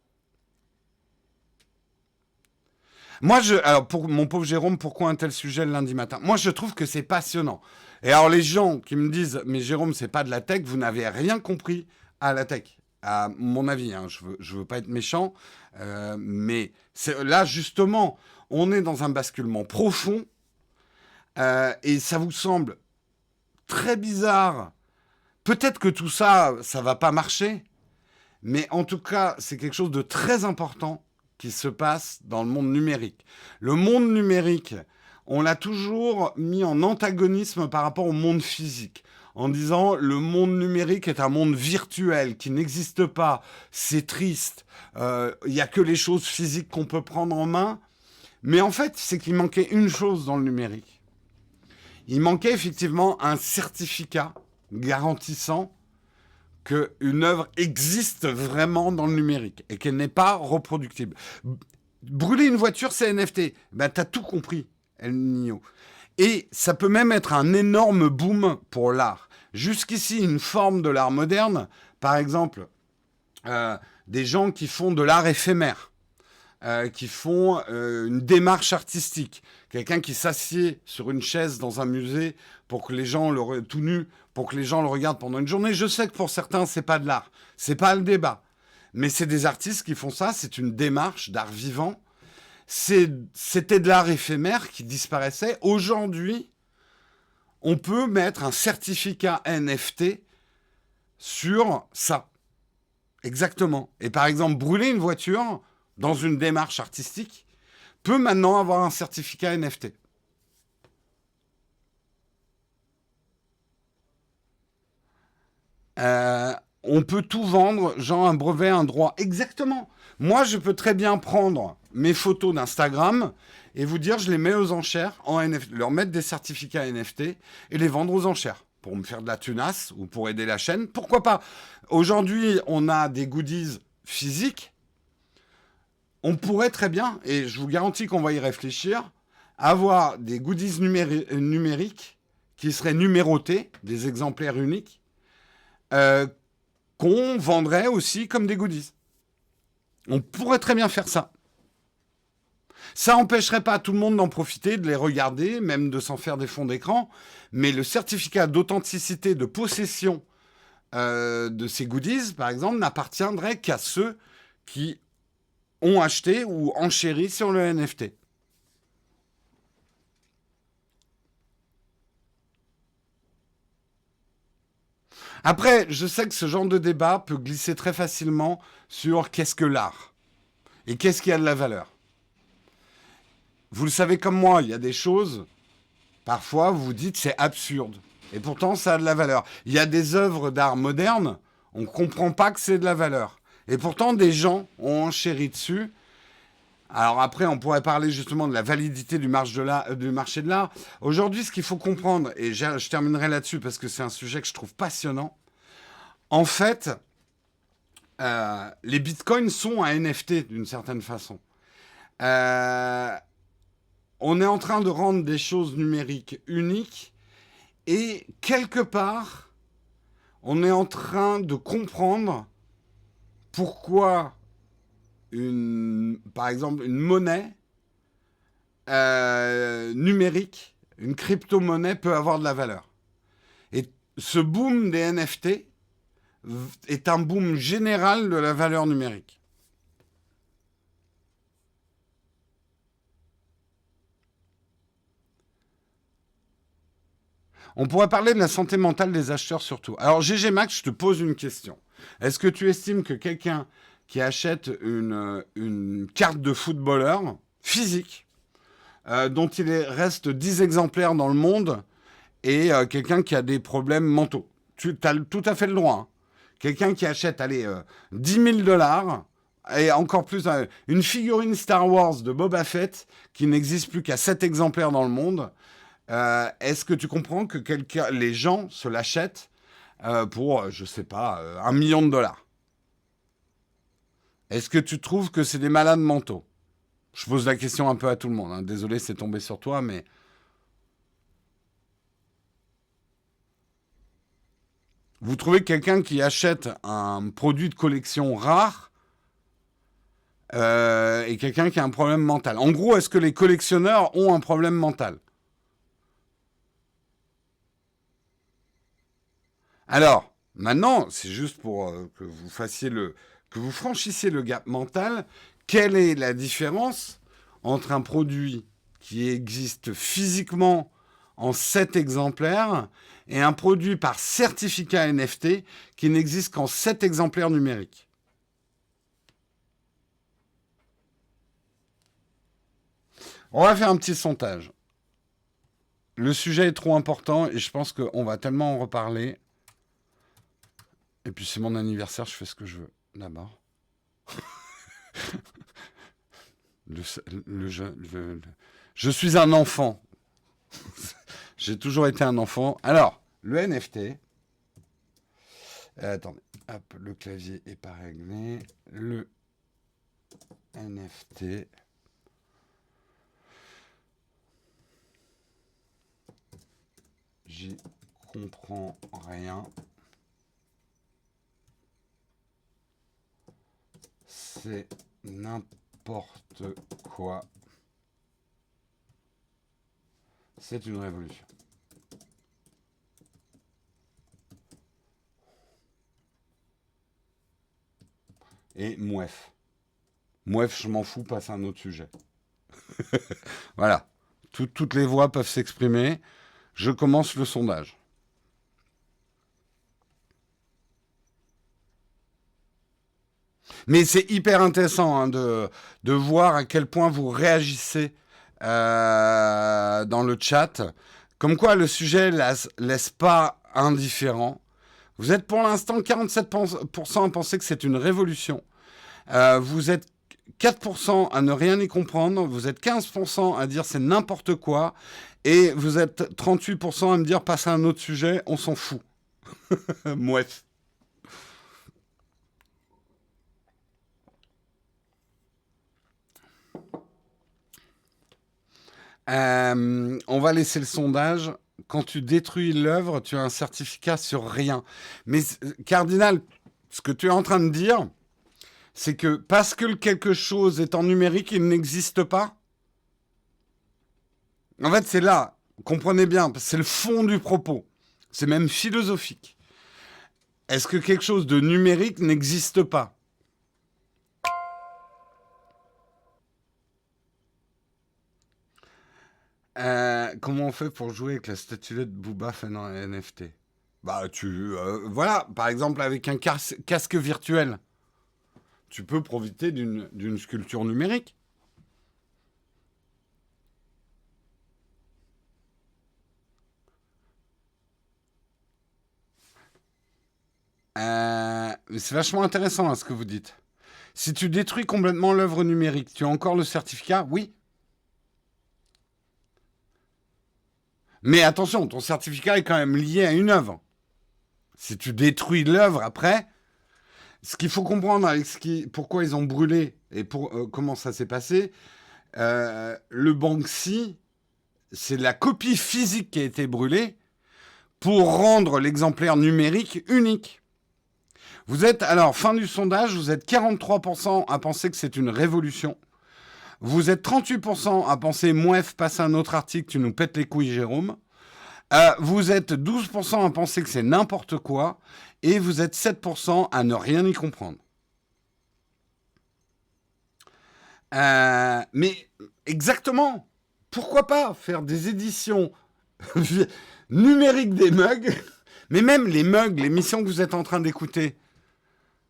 Moi, alors pour mon pauvre Jérôme, pourquoi un tel sujet le lundi matin? Moi, je trouve que c'est passionnant. Et alors, les gens qui me disent, mais Jérôme, c'est pas de la tech, vous n'avez rien compris à la tech. À mon avis, hein, je veux pas être méchant, mais là, justement, on est dans un basculement profond et ça vous semble très bizarre. Peut-être que tout ça, ça va pas marcher, mais en tout cas, c'est quelque chose de très important qui se passe dans le monde numérique. Le monde numérique, on l'a toujours mis en antagonisme par rapport au monde physique, en disant le monde numérique est un monde virtuel qui n'existe pas, c'est triste, il n'y a que les choses physiques qu'on peut prendre en main. Mais en fait, c'est qu'il manquait une chose dans le numérique. Il manquait effectivement un certificat garantissant qu'une œuvre existe vraiment dans le numérique et qu'elle n'est pas reproductible. Brûler une voiture, c'est NFT. Ben, t'as tout compris, El Nino. Et ça peut même être un énorme boom pour l'art. Jusqu'ici, une forme de l'art moderne, par exemple, des gens qui font de l'art éphémère, qui font une démarche artistique. Quelqu'un qui s'assied sur une chaise dans un musée pour que les gens tout nu, pour que les gens le regardent pendant une journée. Je sais que pour certains, c'est pas de l'art, c'est pas le débat. Mais c'est des artistes qui font ça, c'est une démarche d'art vivant. C'était de l'art éphémère qui disparaissait. Aujourd'hui, on peut mettre un certificat NFT sur ça. Exactement. Et par exemple, brûler une voiture dans une démarche artistique peut maintenant avoir un certificat NFT. On peut tout vendre, genre un brevet, un droit. Exactement. Moi, je peux très bien prendre mes photos d'Instagram et vous dire, je les mets aux enchères en NFT, leur mettre des certificats NFT et les vendre aux enchères pour me faire de la tunasse ou pour aider la chaîne. Pourquoi pas? Aujourd'hui, on a des goodies physiques. On pourrait très bien, et je vous garantis qu'on va y réfléchir, avoir des goodies numériques qui seraient numérotés, des exemplaires uniques, qu'on vendrait aussi comme des goodies. On pourrait très bien faire ça. Ça n'empêcherait pas tout le monde d'en profiter, de les regarder, même de s'en faire des fonds d'écran, mais le certificat d'authenticité, de possession de ces goodies, par exemple, n'appartiendrait qu'à ceux qui ont acheté ou enchéri sur le NFT. Après, je sais que ce genre de débat peut glisser très facilement sur qu'est-ce que l'art et qu'est-ce qui a de la valeur. Vous le savez comme moi, il y a des choses, parfois vous vous dites c'est absurde. Et pourtant ça a de la valeur. Il y a des œuvres d'art moderne, on ne comprend pas que c'est de la valeur. Et pourtant des gens ont enchéri dessus. Alors après, on pourrait parler justement de la validité du marché de l'art. Aujourd'hui, ce qu'il faut comprendre, et je terminerai là-dessus parce que c'est un sujet que je trouve passionnant, en fait, les bitcoins sont un NFT d'une certaine façon. Euh, on est en train de rendre des choses numériques uniques et quelque part, on est en train de comprendre pourquoi par exemple, une monnaie numérique, une crypto-monnaie peut avoir de la valeur. Et ce boom des NFT est un boom général de la valeur numérique. On pourrait parler de la santé mentale des acheteurs surtout. Alors GG Max, je te pose une question. Est-ce que tu estimes que quelqu'un qui achète une carte de footballeur physique, dont reste 10 exemplaires dans le monde, et quelqu'un qui a des problèmes mentaux, tu as tout à fait le droit. Hein. Quelqu'un qui achète, allez, 10 000 dollars, et encore plus, une figurine Star Wars de Boba Fett, qui n'existe plus qu'à 7 exemplaires dans le monde, est-ce que tu comprends que les gens se l'achètent pour, je sais pas, 1 million de dollars? Est-ce que tu trouves que c'est des malades mentaux? Je pose la question un peu à tout le monde. Hein. Désolé, c'est tombé sur toi, mais vous trouvez que quelqu'un qui achète un produit de collection rare est quelqu'un qui a un problème mental? En gros, est-ce que les collectionneurs ont un problème mental? Alors, maintenant, c'est juste pour que vous franchissiez le gap mental. Quelle est la différence entre un produit qui existe physiquement en 7 exemplaires et un produit par certificat NFT qui n'existe qu'en 7 exemplaires numériques? On va faire un petit sondage. Le sujet est trop important et je pense qu'on va tellement en reparler. Et puis c'est mon anniversaire, je fais ce que je veux. D'abord. Le, je suis un enfant. J'ai toujours été un enfant. Alors, le NFT. Attendez, hop, le clavier est pas réglé. Le NFT. J'y comprends rien. C'est n'importe quoi. C'est une révolution. Et mouef. Mouef, je m'en fous, passe à un autre sujet. Voilà. Toutes les voix peuvent s'exprimer. Je commence le sondage. Mais c'est hyper intéressant hein, de voir à quel point vous réagissez dans le chat. Comme quoi le sujet laisse pas indifférent. Vous êtes pour l'instant 47% à penser que c'est une révolution. Vous êtes 4% à ne rien y comprendre. Vous êtes 15% à dire c'est n'importe quoi. Et vous êtes 38% à me dire passe à un autre sujet, on s'en fout. Mouette. On va laisser le sondage. Quand tu détruis l'œuvre, tu as un certificat sur rien. Mais Cardinal, ce que tu es en train de dire, c'est que parce que quelque chose est en numérique, il n'existe pas. En fait, c'est là. Comprenez bien, c'est le fond du propos. C'est même philosophique. Est-ce que quelque chose de numérique n'existe pas? Comment on fait pour jouer avec la statuette Booba fait dans NFT? Bah, voilà, par exemple, avec un casque virtuel, tu peux profiter d'une sculpture numérique. C'est vachement intéressant, hein, ce que vous dites. Si tu détruis complètement l'œuvre numérique, tu as encore le certificat? Oui. Mais attention, ton certificat est quand même lié à une œuvre. Si tu détruis l'œuvre après, ce qu'il faut comprendre avec pourquoi ils ont brûlé et comment ça s'est passé, le Banksy, c'est la copie physique qui a été brûlée pour rendre l'exemplaire numérique unique. Vous êtes, alors, fin du sondage, vous êtes 43% à penser que c'est une révolution. Vous êtes 38% à penser, mouef, passe à un autre article, tu nous pètes les couilles, Jérôme. Vous êtes 12% à penser que c'est n'importe quoi. Et vous êtes 7% à ne rien y comprendre. Mais exactement, pourquoi pas faire des éditions numériques des mugs, mais même les mugs, l'émission que vous êtes en train d'écouter,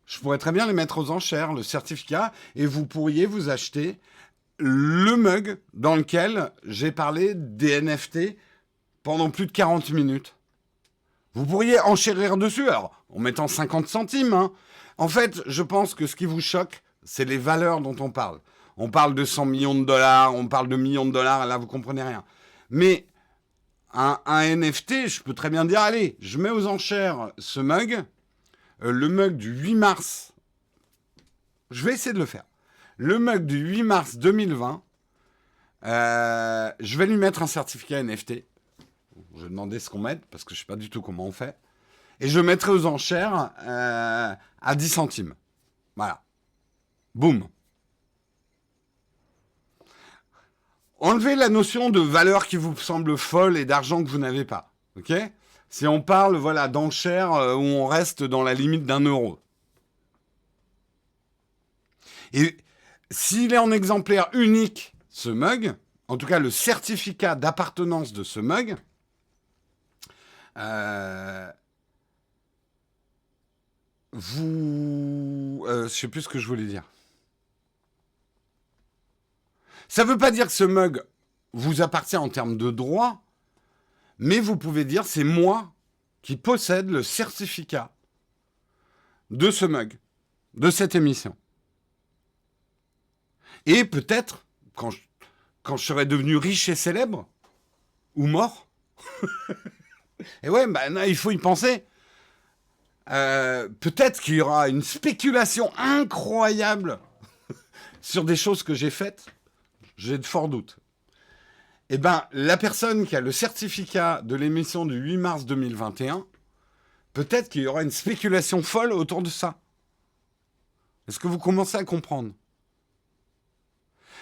je pourrais très bien les mettre aux enchères, le certificat, et vous pourriez vous acheter le mug dans lequel j'ai parlé des NFT pendant plus de 40 minutes. Vous pourriez enchérir dessus, alors, en mettant 50 centimes. Hein. En fait, je pense que ce qui vous choque, c'est les valeurs dont on parle. On parle de 100 millions de dollars, on parle de millions de dollars, là, vous comprenez rien. Mais un NFT, je peux très bien dire, allez, je mets aux enchères ce mug, le mug du 8 mars. Je vais essayer de le faire. Le mug du 8 mars 2020, je vais lui mettre un certificat NFT. Je vais demander ce qu'on met, parce que je ne sais pas du tout comment on fait. Et je mettrai aux enchères à 10 centimes. Voilà. Boum. Enlevez la notion de valeur qui vous semble folle et d'argent que vous n'avez pas. Ok ? Si on parle voilà, d'enchères où on reste dans la limite d'1 euro. Et s'il est en exemplaire unique, ce mug, en tout cas le certificat d'appartenance de ce mug, je sais plus ce que je voulais dire. Ça ne veut pas dire que ce mug vous appartient en termes de droit, mais vous pouvez dire c'est moi qui possède le certificat de ce mug, de cette émission. Et peut-être, quand je serai devenu riche et célèbre, ou mort, et ouais, bah, il faut y penser. Peut-être qu'il y aura une spéculation incroyable sur des choses que j'ai faites. J'ai de forts doutes. Eh bien, la personne qui a le certificat de l'émission du 8 mars 2021, peut-être qu'il y aura une spéculation folle autour de ça. Est-ce que vous commencez à comprendre ?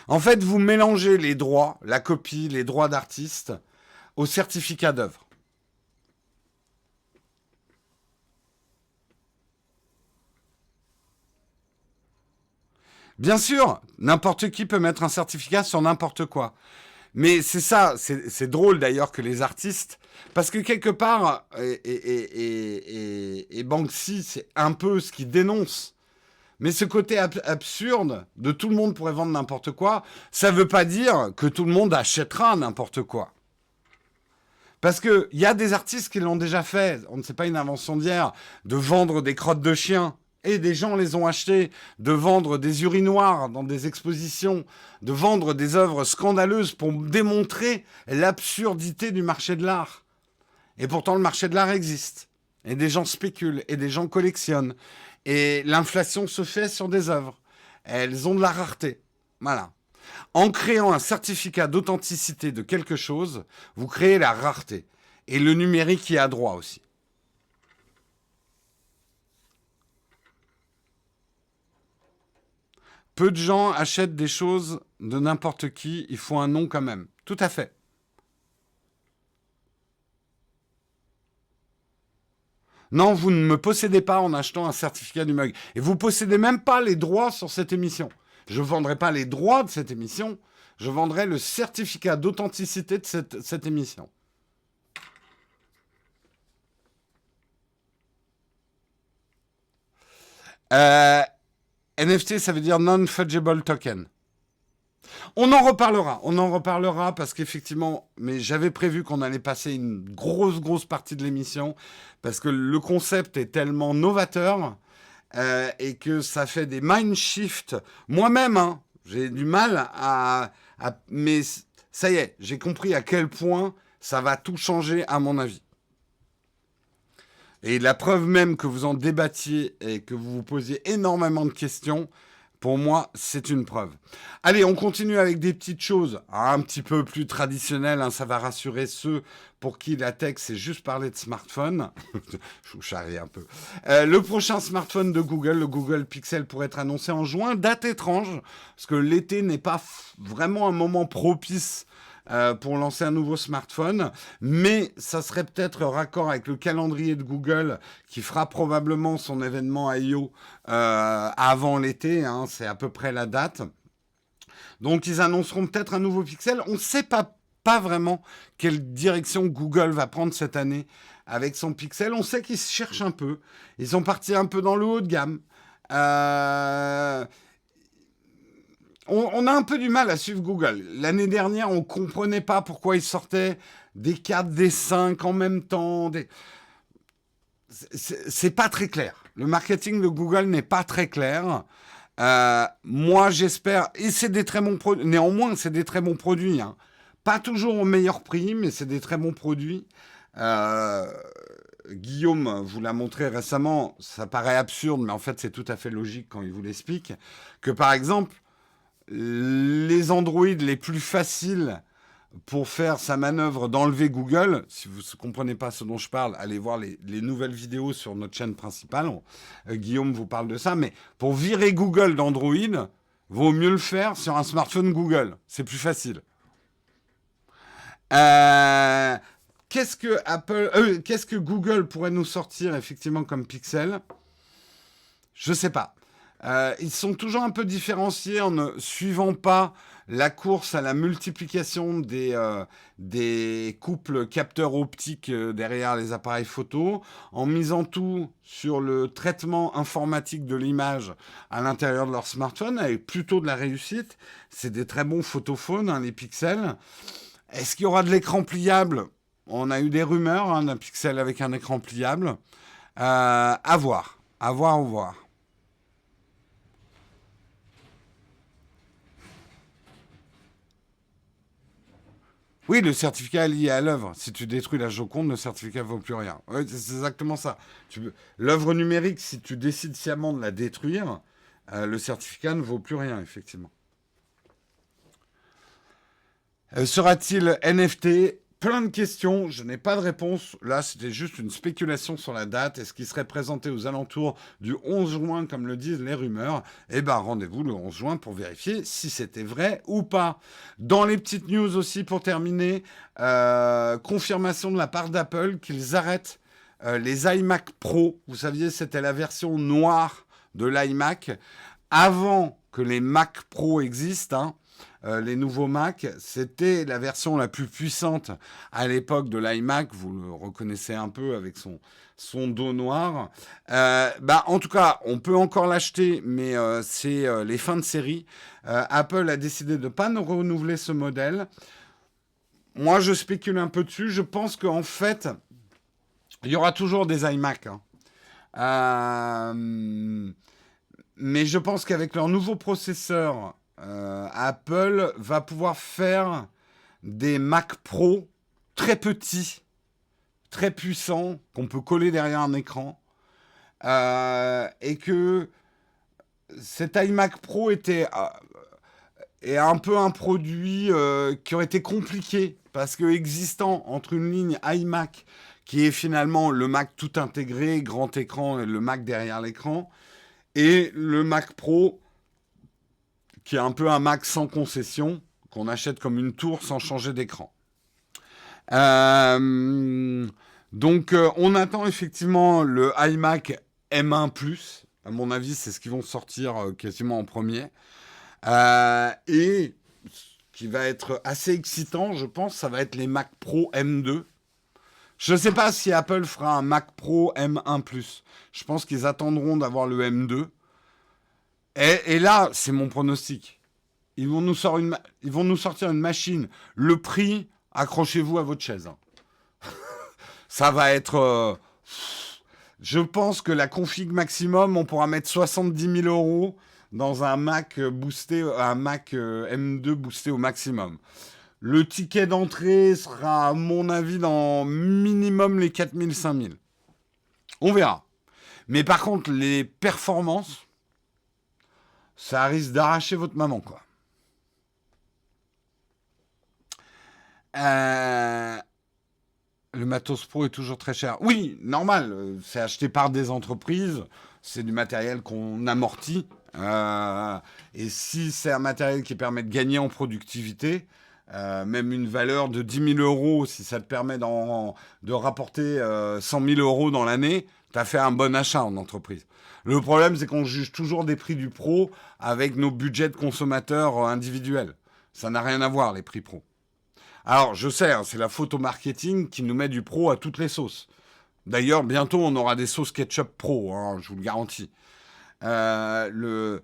En fait, vous mélangez les droits, la copie, les droits d'artiste, au certificat d'œuvre. Bien sûr, n'importe qui peut mettre un certificat sur n'importe quoi. Mais c'est ça, c'est drôle d'ailleurs que les artistes, parce que quelque part, et Banksy, c'est un peu ce qu'il dénonce. Mais ce côté absurde de tout le monde pourrait vendre n'importe quoi, ça ne veut pas dire que tout le monde achètera n'importe quoi. Parce qu'il y a des artistes qui l'ont déjà fait, on ne sait pas une invention d'hier, de vendre des crottes de chiens. Et des gens les ont achetés, de vendre des urinoirs dans des expositions, de vendre des œuvres scandaleuses pour démontrer l'absurdité du marché de l'art. Et pourtant, le marché de l'art existe. Et des gens spéculent, et des gens collectionnent. Et l'inflation se fait sur des œuvres. Elles ont de la rareté. Voilà. En créant un certificat d'authenticité de quelque chose, vous créez la rareté. Et le numérique y a droit aussi. Peu de gens achètent des choses de n'importe qui, il faut un nom quand même. Tout à fait. Non, vous ne me possédez pas en achetant un certificat du mug. Et vous ne possédez même pas les droits sur cette émission. Je ne vendrai pas les droits de cette émission, je vendrai le certificat d'authenticité de cette émission. Euh, NFT, ça veut dire non-fungible token. On en reparlera parce qu'effectivement, mais j'avais prévu qu'on allait passer une grosse partie de l'émission parce que le concept est tellement novateur et que ça fait des mind shifts. Moi-même, hein, j'ai du mal mais ça y est, j'ai compris à quel point ça va tout changer à mon avis. Et la preuve même que vous en débattiez et que vous vous posiez énormément de questions, pour moi, c'est une preuve. Allez, on continue avec des petites choses un petit peu plus traditionnelles. Hein, ça va rassurer ceux pour qui la tech, c'est juste parler de smartphone. Je vous charrie un peu. Le prochain smartphone de Google, le Google Pixel, pourrait être annoncé en juin. Date étrange, parce que l'été n'est pas vraiment un moment propice pour lancer un nouveau smartphone, mais ça serait peut-être raccord avec le calendrier de Google qui fera probablement son événement I.O. Avant l'été, hein, c'est à peu près la date. Donc ils annonceront peut-être un nouveau Pixel. On ne sait pas vraiment quelle direction Google va prendre cette année avec son Pixel. On sait qu'ils se cherchent un peu. Ils sont partis un peu dans le haut de gamme. On a un peu du mal à suivre Google. L'année dernière, on ne comprenait pas pourquoi ils sortaient des 4, des 5 en même temps. C'est pas très clair. Le marketing de Google n'est pas très clair. Moi, j'espère, et c'est des très bons produits. Néanmoins, c'est des très bons produits. Hein. Pas toujours au meilleur prix, mais c'est des très bons produits. Guillaume vous l'a montré récemment. Ça paraît absurde, mais en fait, c'est tout à fait logique quand il vous l'explique. Que par exemple, les Android les plus faciles pour faire sa manœuvre d'enlever Google, si vous ne comprenez pas ce dont je parle, allez voir les nouvelles vidéos sur notre chaîne principale. Guillaume vous parle de ça, mais pour virer Google d'Android, vaut mieux le faire sur un smartphone Google. C'est plus facile. Qu'est-ce que Google pourrait nous sortir effectivement comme Pixel? Je sais pas. Ils sont toujours un peu différenciés en ne suivant pas la course à la multiplication des couples capteurs optiques derrière les appareils photo, en misant tout sur le traitement informatique de l'image à l'intérieur de leur smartphone, avec plutôt de la réussite. C'est des très bons photophones, hein, les pixels. Est-ce qu'il y aura de l'écran pliable? On a eu des rumeurs hein, d'un Pixel avec un écran pliable. À voir. À voir, au voir. Oui, le certificat est lié à l'œuvre. Si tu détruis la Joconde, le certificat ne vaut plus rien. Ouais, c'est exactement ça. L'œuvre numérique, si tu décides sciemment de la détruire, le certificat ne vaut plus rien, effectivement. Sera-t-il NFT? Plein de questions, je n'ai pas de réponse. Là, c'était juste une spéculation sur la date. Est-ce qu'il serait présenté aux alentours du 11 juin, comme le disent les rumeurs? Eh bien, rendez-vous le 11 juin pour vérifier si c'était vrai ou pas. Dans les petites news aussi, pour terminer, confirmation de la part d'Apple qu'ils arrêtent les iMac Pro. Vous saviez, c'était la version noire de l'iMac. Avant que les Mac Pro existent, hein, les nouveaux Mac, c'était la version la plus puissante à l'époque de l'iMac. Vous le reconnaissez un peu avec son dos noir. En tout cas, on peut encore l'acheter, mais c'est les fins de série. Apple a décidé de ne pas nous renouveler ce modèle. Moi, je spécule un peu dessus. Je pense qu'en fait, il y aura toujours des iMac. Hein. Mais je pense qu'avec leur nouveau processeur, Apple va pouvoir faire des Mac Pro très petits, très puissants, qu'on peut coller derrière un écran. Et que cet iMac Pro est un peu un produit qui aurait été compliqué parce que existant entre une ligne iMac qui est finalement le Mac tout intégré, grand écran et le Mac derrière l'écran, et le Mac Pro qui est un peu un Mac sans concession, qu'on achète comme une tour sans changer d'écran. On attend effectivement le iMac M1+. À mon avis, c'est ce qu'ils vont sortir quasiment en premier. Et ce qui va être assez excitant, je pense, ça va être les Mac Pro M2. Je ne sais pas si Apple fera un Mac Pro M1+. Je pense qu'ils attendront d'avoir le M2 Et là, c'est mon pronostic. Ils vont nous sortir une machine. Le prix, accrochez-vous à votre chaise, hein. Ça va être... je pense que la config maximum, on pourra mettre 70 000 euros dans un Mac boosté, un Mac M2 boosté au maximum. Le ticket d'entrée sera, à mon avis, dans minimum les 4 000, 5 000. On verra. Mais par contre, les performances, ça risque d'arracher votre maman, quoi. Euh, le matos pro est toujours très cher. Oui, normal. C'est acheté par des entreprises. C'est du matériel qu'on amortit. Et si c'est un matériel qui permet de gagner en productivité, même une valeur de 10 000 euros, si ça te permet de rapporter 100 000 euros dans l'année, tu as fait un bon achat en entreprise. Le problème, c'est qu'on juge toujours des prix du pro avec nos budgets de consommateurs individuels. Ça n'a rien à voir, les prix pro. Alors, je sais, hein, c'est la faute au marketing qui nous met du pro à toutes les sauces. D'ailleurs, bientôt, on aura des sauces ketchup pro, hein, je vous le garantis. On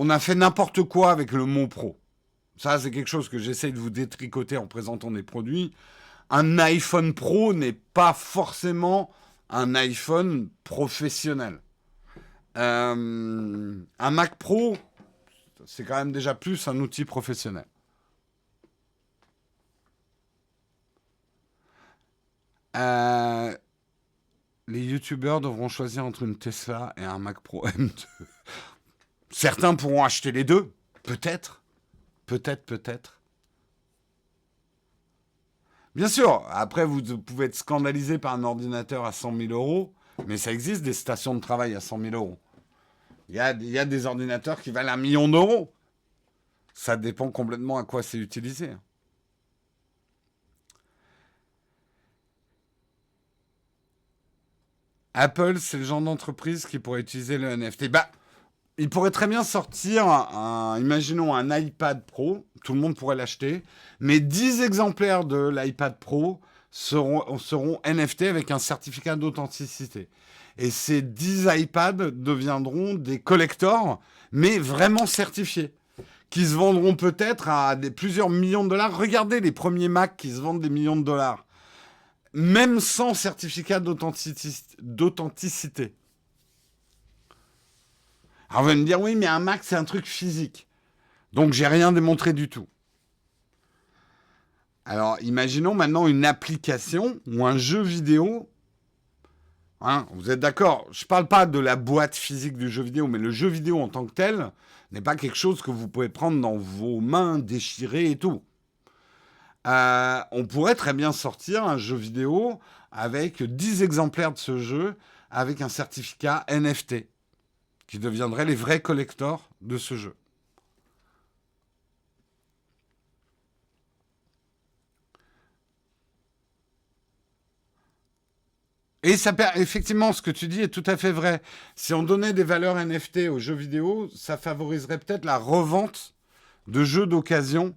a fait n'importe quoi avec le mot pro. Ça, c'est quelque chose que j'essaye de vous détricoter en présentant des produits. Un iPhone Pro n'est pas forcément un iPhone professionnel. Un Mac Pro, c'est quand même déjà plus un outil professionnel. Euh, les youtubeurs devront choisir entre une Tesla et un Mac Pro M2. Certains pourront acheter les deux, peut-être. Peut-être, peut-être. Bien sûr, après, vous pouvez être scandalisé par un ordinateur à 100 000 euros, mais ça existe des stations de travail à 100 000 euros. Il y a des ordinateurs qui valent 1 million d'euros. Ça dépend complètement à quoi c'est utilisé. Apple, c'est le genre d'entreprise qui pourrait utiliser le NFT. Bah, il pourrait très bien sortir, imaginons un iPad Pro, tout le monde pourrait l'acheter, mais 10 exemplaires de l'iPad Pro seront NFT avec un certificat d'authenticité. Et ces 10 iPads deviendront des collectors, mais vraiment certifiés, qui se vendront peut-être à plusieurs millions de dollars. Regardez les premiers Mac qui se vendent des millions de dollars, même sans certificat d'authenticité. Alors, vous allez me dire, oui, mais un Mac, c'est un truc physique. Donc, j'ai rien démontré du tout. Alors, imaginons maintenant une application ou un jeu vidéo. Hein, vous êtes d'accord? Je ne parle pas de la boîte physique du jeu vidéo, mais le jeu vidéo en tant que tel n'est pas quelque chose que vous pouvez prendre dans vos mains, déchirer et tout. On pourrait très bien sortir un jeu vidéo avec 10 exemplaires de ce jeu avec un certificat NFT qui deviendraient les vrais collectors de ce jeu. Et effectivement, ce que tu dis est tout à fait vrai. Si on donnait des valeurs NFT aux jeux vidéo, ça favoriserait peut-être la revente de jeux d'occasion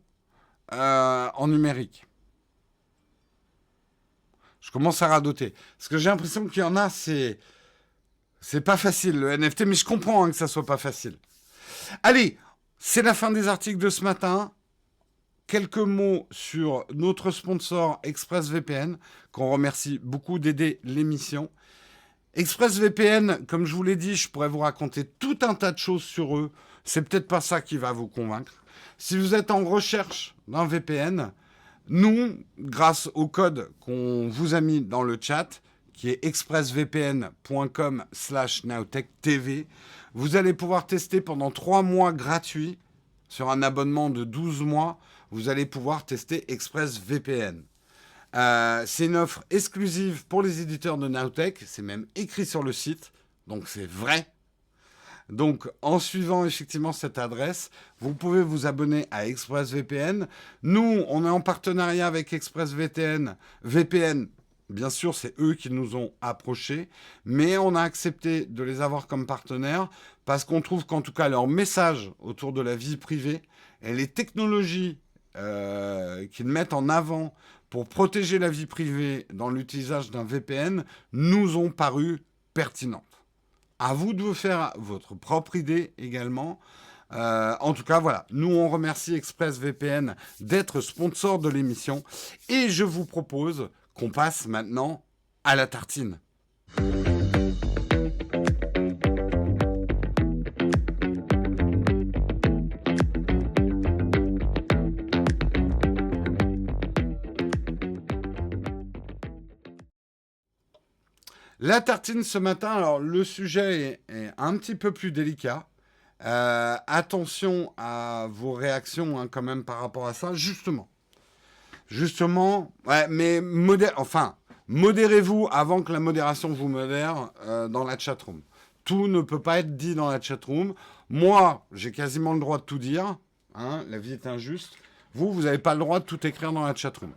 en numérique. Je commence à radoter. Parce que j'ai l'impression qu'il y en a, c'est pas facile le NFT, mais je comprends hein, que ça soit pas facile. Allez, c'est la fin des articles de ce matin. Quelques mots sur notre sponsor ExpressVPN, qu'on remercie beaucoup d'aider l'émission. ExpressVPN, comme je vous l'ai dit, je pourrais vous raconter tout un tas de choses sur eux. C'est peut-être pas ça qui va vous convaincre. Si vous êtes en recherche d'un VPN, nous, grâce au code qu'on vous a mis dans le chat, qui est expressvpn.com/nowtechtv, vous allez pouvoir tester pendant 3 mois gratuits sur un abonnement de 12 mois. Vous allez pouvoir tester ExpressVPN. C'est une offre exclusive pour les éditeurs de Nowtech. C'est même écrit sur le site, donc c'est vrai. Donc, en suivant effectivement cette adresse, vous pouvez vous abonner à ExpressVPN. Nous, on est en partenariat avec ExpressVPN. Bien sûr, c'est eux qui nous ont approchés, mais on a accepté de les avoir comme partenaires parce qu'on trouve qu'en tout cas, leur message autour de la vie privée et les technologies qu'ils mettent en avant pour protéger la vie privée dans l'utilisation d'un VPN nous ont paru pertinentes. À vous de vous faire votre propre idée également. En tout cas, voilà. Nous, on remercie ExpressVPN d'être sponsor de l'émission. Et je vous propose qu'on passe maintenant à la tartine. La tartine ce matin, alors le sujet est un petit peu plus délicat. Attention à vos réactions hein, quand même par rapport à ça. Justement, ouais, mais modérez-vous avant que la modération vous modère dans la chatroom. Tout ne peut pas être dit dans la chatroom. Moi, j'ai quasiment le droit de tout dire. Hein, la vie est injuste. Vous n'avez pas le droit de tout écrire dans la chatroom.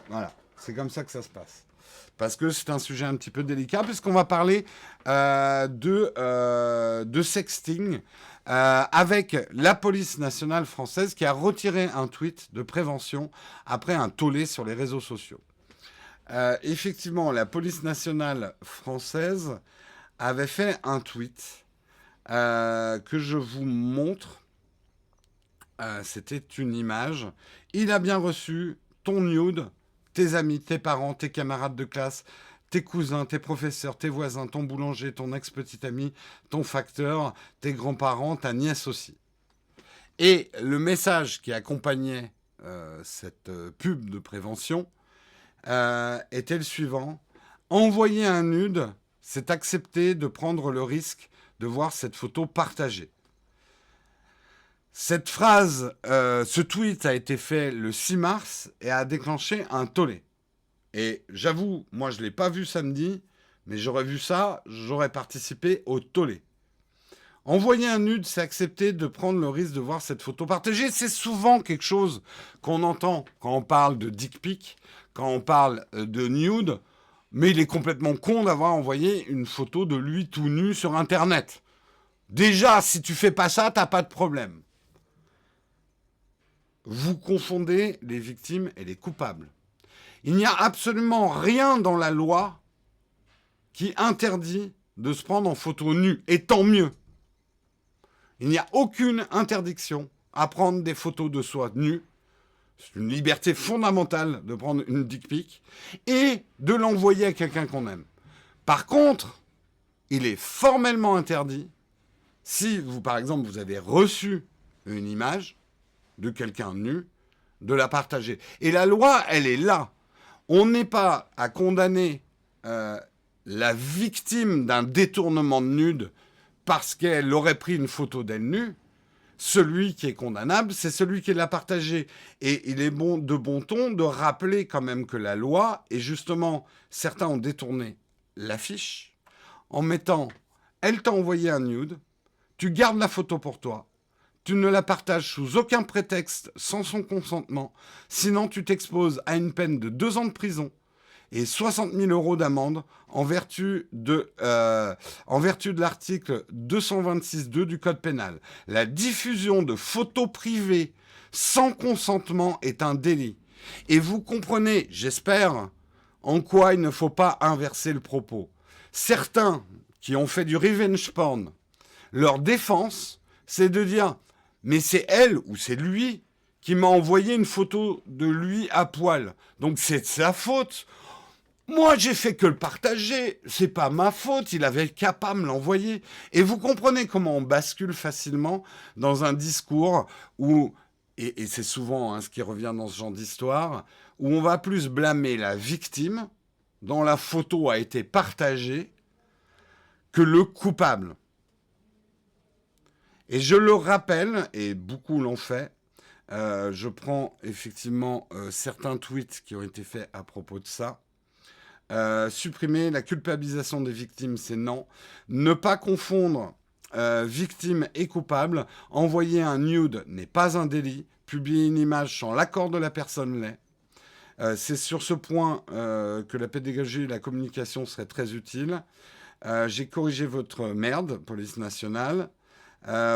Voilà, c'est comme ça que ça se passe. Parce que c'est un sujet un petit peu délicat, puisqu'on va parler de sexting avec la police nationale française qui a retiré un tweet de prévention après un tollé sur les réseaux sociaux. Effectivement, la police nationale française avait fait un tweet que je vous montre. C'était une image. Il a bien reçu ton nude, tes amis, tes parents, tes camarades de classe, tes cousins, tes professeurs, tes voisins, ton boulanger, ton ex-petit ami, ton facteur, tes grands-parents, ta nièce aussi. Et le message qui accompagnait cette pub de prévention était le suivant. Envoyer un nude, c'est accepter de prendre le risque de voir cette photo partagée. Cette phrase, ce tweet a été fait le 6 mars et a déclenché un tollé. Et j'avoue, moi je ne l'ai pas vu samedi, mais j'aurais vu ça, j'aurais participé au tollé. Envoyer un nude, c'est accepter de prendre le risque de voir cette photo partagée. C'est souvent quelque chose qu'on entend quand on parle de dick pic, quand on parle de nude, mais il est complètement con d'avoir envoyé une photo de lui tout nu sur Internet. Déjà, si tu fais pas ça, t'as pas de problème. Vous confondez les victimes et les coupables. Il n'y a absolument rien dans la loi qui interdit de se prendre en photo nue, et tant mieux. Il n'y a aucune interdiction à prendre des photos de soi nue. C'est une liberté fondamentale de prendre une dick pic et de l'envoyer à quelqu'un qu'on aime. Par contre, il est formellement interdit, si vous, par exemple, vous avez reçu une image de quelqu'un nu, de la partager. Et la loi, elle est là. On n'est pas à condamner la victime d'un détournement de nude parce qu'elle aurait pris une photo d'elle nue. Celui qui est condamnable, c'est celui qui l'a partagée. Et il est de bon ton de rappeler quand même que la loi, et justement, certains ont détourné l'affiche en mettant « Elle t'a envoyé un nude, tu gardes la photo pour toi, tu ne la partages sous aucun prétexte sans son consentement, sinon tu t'exposes à une peine de 2 ans de prison et 60 000 € d'amende en vertu de l'article 226.2 du Code pénal. La diffusion de photos privées sans consentement est un délit. Et vous comprenez, j'espère, en quoi il ne faut pas inverser le propos. Certains qui ont fait du revenge porn, leur défense, c'est de dire « mais c'est elle ou c'est lui qui m'a envoyé une photo de lui à poil. Donc c'est de sa faute. Moi, j'ai fait que le partager. C'est pas ma faute. Il avait qu'à pas me l'envoyer. » Et vous comprenez comment on bascule facilement dans un discours où, et c'est souvent ce qui revient dans ce genre d'histoire, où on va plus blâmer la victime, dont la photo a été partagée, que le coupable. Et je le rappelle, et beaucoup l'ont fait, je prends effectivement certains tweets qui ont été faits à propos de ça. Supprimer la culpabilisation des victimes, c'est non. Ne pas confondre victime et coupable. Envoyer un nude n'est pas un délit. Publier une image sans l'accord de la personne l'est. C'est sur ce point que la pédagogie et la communication seraient très utiles. J'ai corrigé votre merde, police nationale.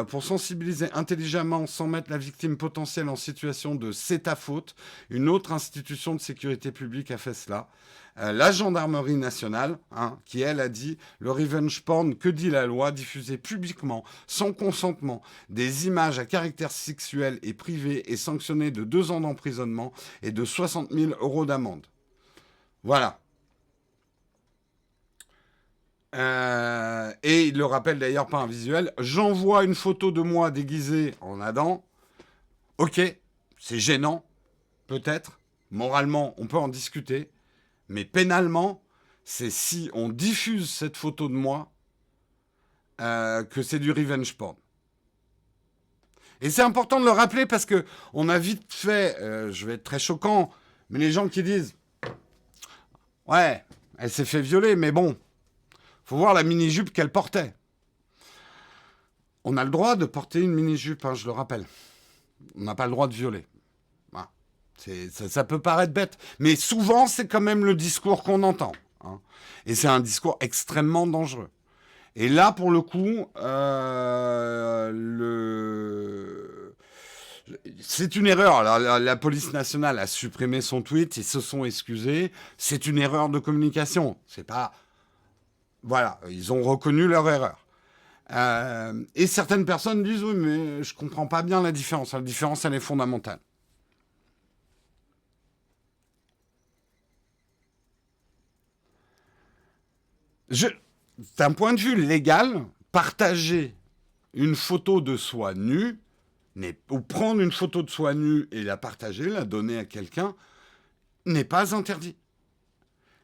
pour sensibiliser intelligemment sans mettre la victime potentielle en situation de c'est ta faute. Une autre institution de sécurité publique a fait cela. La gendarmerie nationale, qui elle a dit le revenge porn, que dit la loi, diffuser publiquement, sans consentement, des images à caractère sexuel et privé est sanctionné de 2 ans d'emprisonnement et de 60 000 euros d'amende. Voilà. Et il le rappelle d'ailleurs par un visuel. J'envoie une photo de moi déguisé en Adam. Ok, c'est gênant, peut-être. Moralement, on peut en discuter. Mais pénalement, c'est si on diffuse cette photo de moi que c'est du revenge porn. Et c'est important de le rappeler parce que on a vite fait, je vais être très choquant, mais les gens qui disent ouais, elle s'est fait violer, mais bon, faut voir la mini-jupe qu'elle portait. On a le droit de porter une mini-jupe, je le rappelle. On n'a pas le droit de violer. Voilà. Ça peut paraître bête, mais souvent, c'est quand même le discours qu'on entend. Et c'est un discours extrêmement dangereux. Et là, pour le coup, c'est une erreur. Alors, la police nationale a supprimé son tweet, ils se sont excusés. C'est une erreur de communication. C'est pas... Voilà, ils ont reconnu leur erreur. Et certaines personnes disent oui, mais je comprends pas bien la différence. La différence, elle est fondamentale. D'un point de vue légal, partager une photo de soi nue, ou prendre une photo de soi nue et la partager, la donner à quelqu'un, n'est pas interdit.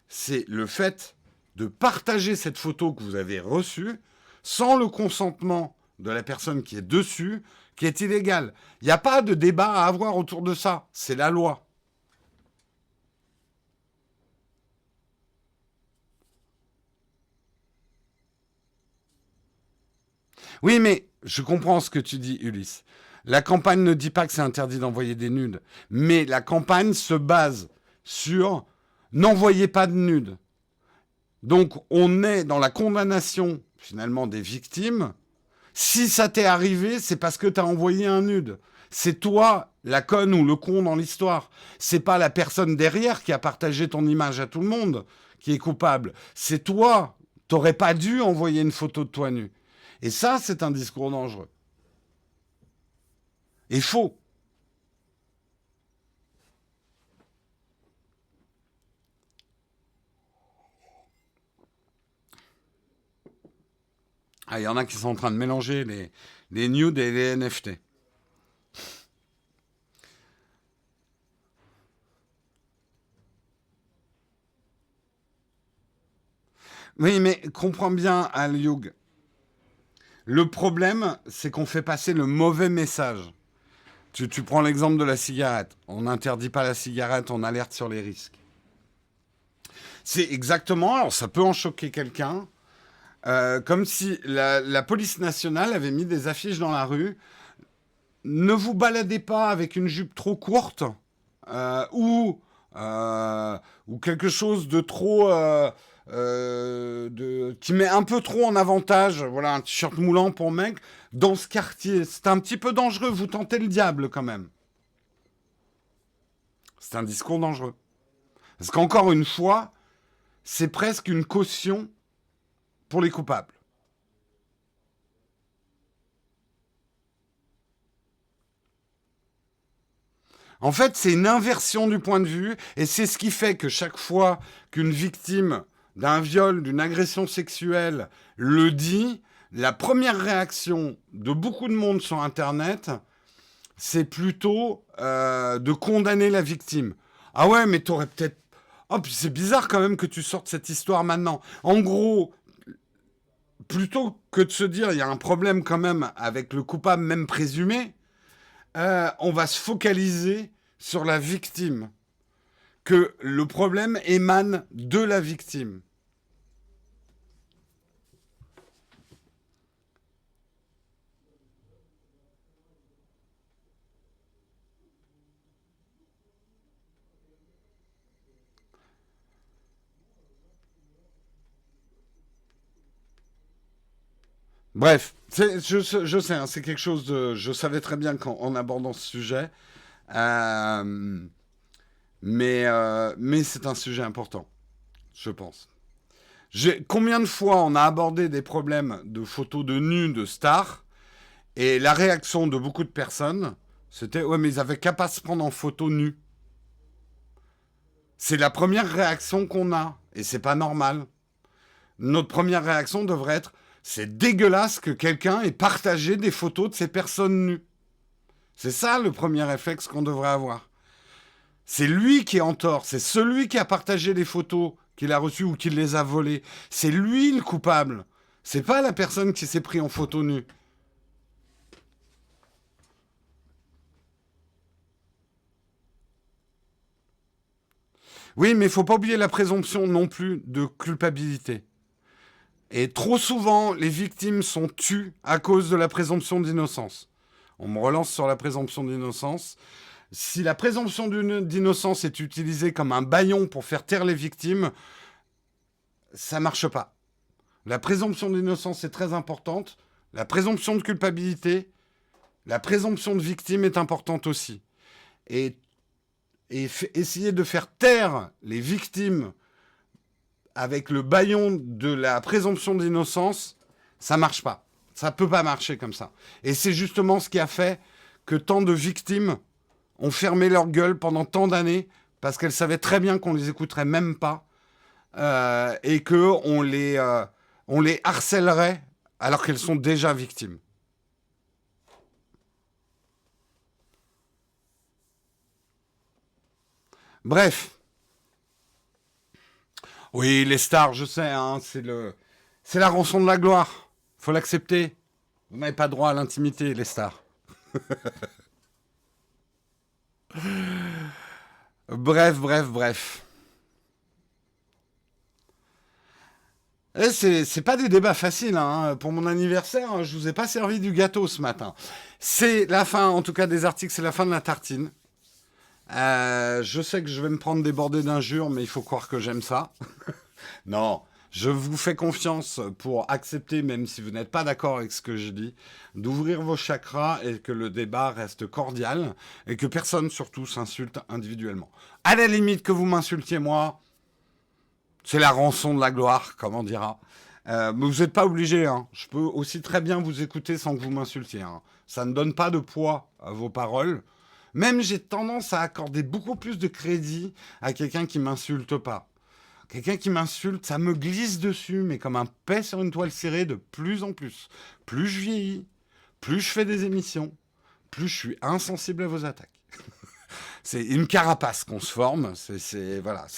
C'est le fait de partager cette photo que vous avez reçue sans le consentement de la personne qui est dessus, qui est illégal. Il n'y a pas de débat à avoir autour de ça. C'est la loi. Oui, mais je comprends ce que tu dis, Ulysse. La campagne ne dit pas que c'est interdit d'envoyer des nudes, mais la campagne se base sur n'envoyez pas de nudes. Donc on est dans la condamnation finalement des victimes. Si ça t'est arrivé, c'est parce que t'as envoyé un nude. C'est toi, la conne ou le con dans l'histoire. C'est pas la personne derrière qui a partagé ton image à tout le monde qui est coupable. C'est toi. T'aurais pas dû envoyer une photo de toi nu. Et ça, c'est un discours dangereux. Et faux. Ah, il y en a qui sont en train de mélanger les nudes et les NFT. Oui, mais comprends bien, Al Youg. Le problème, c'est qu'on fait passer le mauvais message. Tu prends l'exemple de la cigarette. On n'interdit pas la cigarette, on alerte sur les risques. C'est exactement, alors ça peut en choquer quelqu'un, comme si la police nationale avait mis des affiches dans la rue. Ne vous baladez pas avec une jupe trop courte euh, ou, ou quelque chose de trop... qui met un peu trop en avantage, voilà, un t-shirt moulant pour mec, dans ce quartier. C'est un petit peu dangereux, vous tentez le diable quand même. C'est un discours dangereux. Parce qu'encore une fois, c'est presque une caution pour les coupables. En fait, c'est une inversion du point de vue, et c'est ce qui fait que chaque fois qu'une victime d'un viol, d'une agression sexuelle le dit, la première réaction de beaucoup de monde sur Internet, c'est plutôt de condamner la victime. Ah ouais, mais t'aurais peut-être... Oh, puis c'est bizarre quand même que tu sortes cette histoire maintenant. En gros, plutôt que de se dire il y a un problème quand même avec le coupable même présumé, on va se focaliser sur la victime. Que le problème émane de la victime. Bref, je sais, hein, c'est quelque chose de. Je savais très bien qu'en abordant ce sujet, euh, mais c'est un sujet important, je pense. Combien de fois on a abordé des problèmes de photos de nus de stars et la réaction de beaucoup de personnes, c'était ouais, mais ils avaient qu'à pas se prendre en photo nus. C'est la première réaction qu'on a et c'est pas normal. Notre première réaction devrait être c'est dégueulasse que quelqu'un ait partagé des photos de ces personnes nues. C'est ça le premier réflexe qu'on devrait avoir. C'est lui qui est en tort, c'est celui qui a partagé les photos qu'il a reçues ou qui les a volées. C'est lui le coupable. C'est pas la personne qui s'est pris en photo nue. Oui, mais il faut pas oublier la présomption non plus de culpabilité. Et trop souvent, les victimes sont tues à cause de la présomption d'innocence. On me relance sur la présomption d'innocence. Si la présomption d'innocence est utilisée comme un bâillon pour faire taire les victimes, ça marche pas. La présomption d'innocence est très importante. La présomption de culpabilité, la présomption de victime est importante aussi. Et, essayer de faire taire les victimes avec le bâillon de la présomption d'innocence, ça marche pas. Ça peut pas marcher comme ça. Et c'est justement ce qui a fait que tant de victimes ont fermé leur gueule pendant tant d'années parce qu'elles savaient très bien qu'on les écouterait même pas et que on les harcèlerait alors qu'elles sont déjà victimes. Bref, oui, les stars, je sais, hein, c'est la rançon de la gloire. Faut l'accepter. Vous n'avez pas droit à l'intimité, les stars. Bref, bref, bref. Et c'est pas des débats faciles. Hein. Pour mon anniversaire, je vous ai pas servi du gâteau ce matin. C'est la fin, en tout cas des articles, c'est la fin de la tartine. Je sais que je vais me prendre débordé d'injures, mais il faut croire que j'aime ça. Non, je vous fais confiance pour accepter, même si vous n'êtes pas d'accord avec ce que je dis, d'ouvrir vos chakras et que le débat reste cordial et que personne surtout s'insulte individuellement. À la limite que vous m'insultiez moi, c'est la rançon de la gloire, comme on dira. Mais vous n'êtes pas obligé. Hein. Je peux aussi très bien vous écouter sans que vous m'insultiez. Hein. Ça ne donne pas de poids à vos paroles. Même j'ai tendance à accorder beaucoup plus de crédit à quelqu'un qui m'insulte pas. Quelqu'un qui m'insulte, ça me glisse dessus, mais comme un paix sur une toile cirée de plus en plus. Plus je vieillis, plus je fais des émissions, plus je suis insensible à vos attaques. C'est une carapace qu'on se forme. Voilà,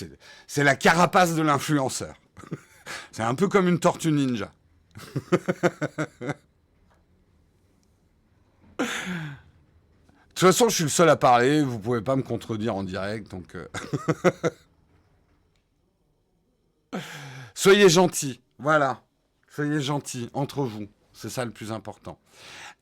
c'est la carapace de l'influenceur. C'est un peu comme une tortue ninja. De toute façon, je suis le seul à parler. Vous pouvez pas me contredire en direct, donc soyez gentils. Voilà, soyez gentils entre vous. C'est ça le plus important.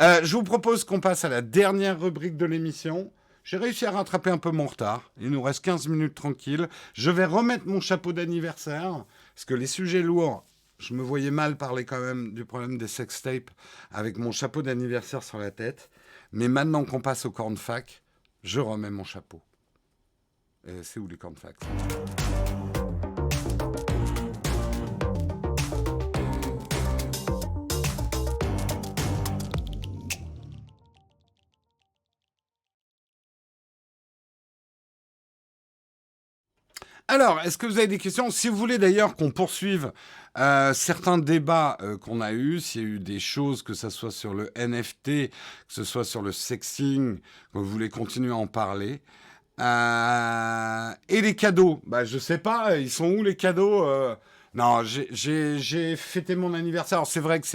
Je vous propose qu'on passe à la dernière rubrique de l'émission. J'ai réussi à rattraper un peu mon retard. Il nous reste 15 minutes tranquilles. Je vais remettre mon chapeau d'anniversaire. Parce que les sujets lourds, je me voyais mal parler quand même du problème des sextapes avec mon chapeau d'anniversaire sur la tête. Mais maintenant qu'on passe au cornfac, je remets mon chapeau. Et c'est où les cornfacs? Alors, est-ce que vous avez des questions? Si vous voulez d'ailleurs qu'on poursuive certains débats qu'on a eus, s'il y a eu des choses, que ce soit sur le NFT, que ce soit sur le sexing, que vous voulez continuer à en parler. Et les cadeaux, bah je sais pas, ils sont où les cadeaux Non, j'ai fêté mon anniversaire. Alors c'est vrai que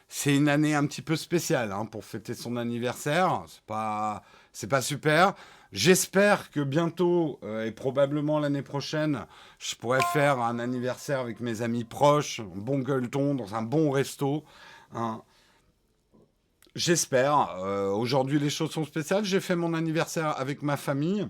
c'est une année un petit peu spéciale hein, pour fêter son anniversaire. C'est pas super. J'espère que bientôt et probablement l'année prochaine, je pourrai faire un anniversaire avec mes amis proches, un bon gueuleton, dans un bon resto. Hein. J'espère. Aujourd'hui, les choses sont spéciales. J'ai fait mon anniversaire avec ma famille.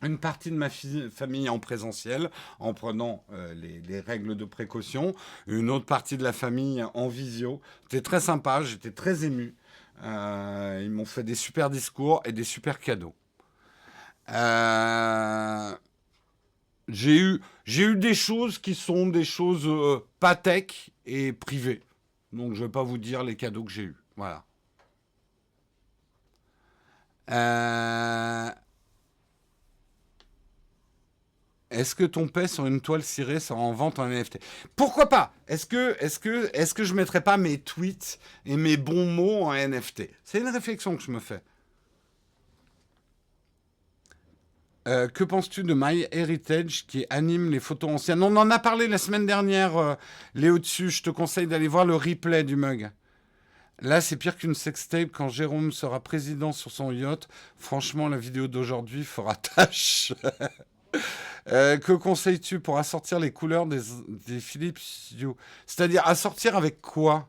une partie de ma famille en présentiel, en prenant les règles de précaution, une autre partie de la famille en visio. C'était très sympa, j'étais très ému. Ils m'ont fait des super discours et des super cadeaux. Euh, j'ai eu des choses qui sont des choses pas tech et privées. Donc je vais pas vous dire les cadeaux que j'ai eus. Voilà. Euh, Est-ce que ton paix sur une toile cirée sera en vente en NFT? Pourquoi pas? Est-ce que je mettrais pas mes tweets et mes bons mots en NFT? C'est une réflexion que je me fais. Que penses-tu de MyHeritage qui anime les photos anciennes? On en a parlé la semaine dernière, Léo dessus. Je te conseille d'aller voir le replay du mug. Là, c'est pire qu'une sextape quand Jérôme sera président sur son yacht. Franchement, la vidéo d'aujourd'hui fera tâche. Que conseilles-tu pour assortir les couleurs des Philips Hue? C'est-à-dire assortir avec quoi?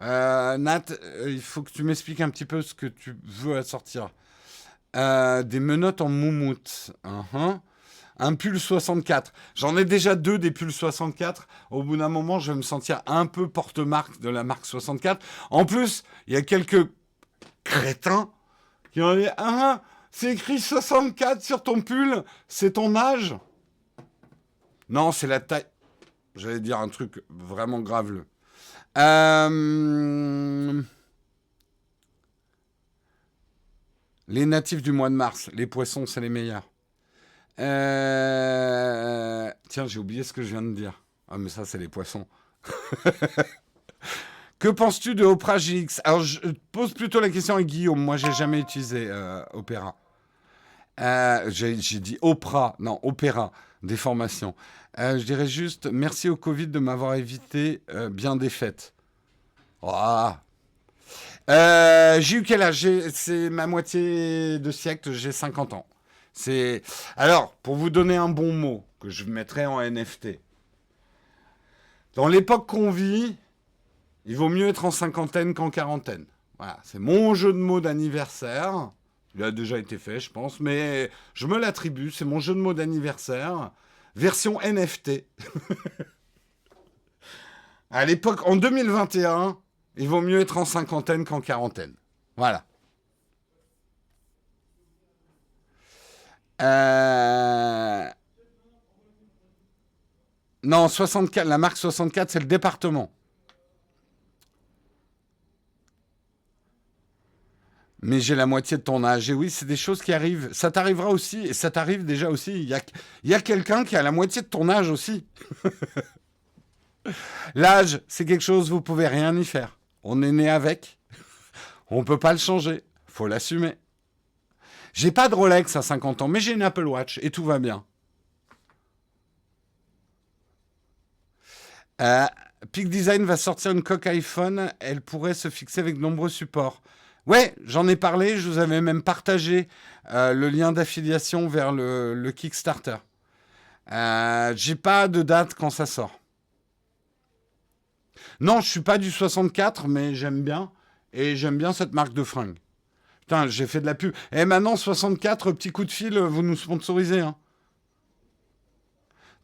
Nat, il faut que tu m'expliques un petit peu ce que tu veux assortir. Des menottes en moumoute. Uh-huh. Un pull 64. J'en ai déjà deux des pulls 64. Au bout d'un moment, je vais me sentir un peu porte-marque de la marque 64. En plus, il y a quelques crétins qui ont dit ah, c'est écrit 64 sur ton pull, c'est ton âge? Non, c'est la taille. J'allais dire un truc vraiment graveleux. Euh, Les natifs du mois de mars, les poissons, c'est les meilleurs. Tiens, j'ai oublié ce que je viens de dire. Ah, mais ça, c'est les poissons. Que penses-tu de Opera GX? Alors, je pose plutôt la question à Guillaume. Moi, j'ai jamais utilisé Opera. J'ai dit Opera, non, Opéra, des formations. Je dirais juste merci au Covid de m'avoir évité bien des fêtes. Oh. J'ai eu quel âge? C'est ma moitié de siècle, j'ai 50 ans. C'est... Alors, pour vous donner un bon mot que je mettrais en NFT, dans l'époque qu'on vit, il vaut mieux être en cinquantaine qu'en quarantaine. Voilà, c'est mon jeu de mots d'anniversaire. Il a déjà été fait, je pense, mais je me l'attribue. C'est mon jeu de mots d'anniversaire, version NFT. À l'époque, en 2021, il vaut mieux être en cinquantaine qu'en quarantaine. Voilà. Euh, Non, 64, la marque 64, c'est le département. Mais j'ai la moitié de ton âge. Et oui, c'est des choses qui arrivent. Ça t'arrivera aussi, et ça t'arrive déjà aussi. Il y a quelqu'un qui a la moitié de ton âge aussi. L'âge, c'est quelque chose, vous pouvez rien y faire. On est né avec. On peut pas le changer. Faut l'assumer. J'ai pas de Rolex à 50 ans, mais j'ai une Apple Watch et tout va bien. Euh, Peak Design va sortir une coque iPhone. Elle pourrait se fixer avec de nombreux supports. Ouais, j'en ai parlé. Je vous avais même partagé le lien d'affiliation vers le Kickstarter. J'ai pas de date quand ça sort. Non, je suis pas du 64, mais j'aime bien. Et j'aime bien cette marque de fringues. Putain, j'ai fait de la pub. Et maintenant, 64, petit coup de fil, vous nous sponsorisez. Hein.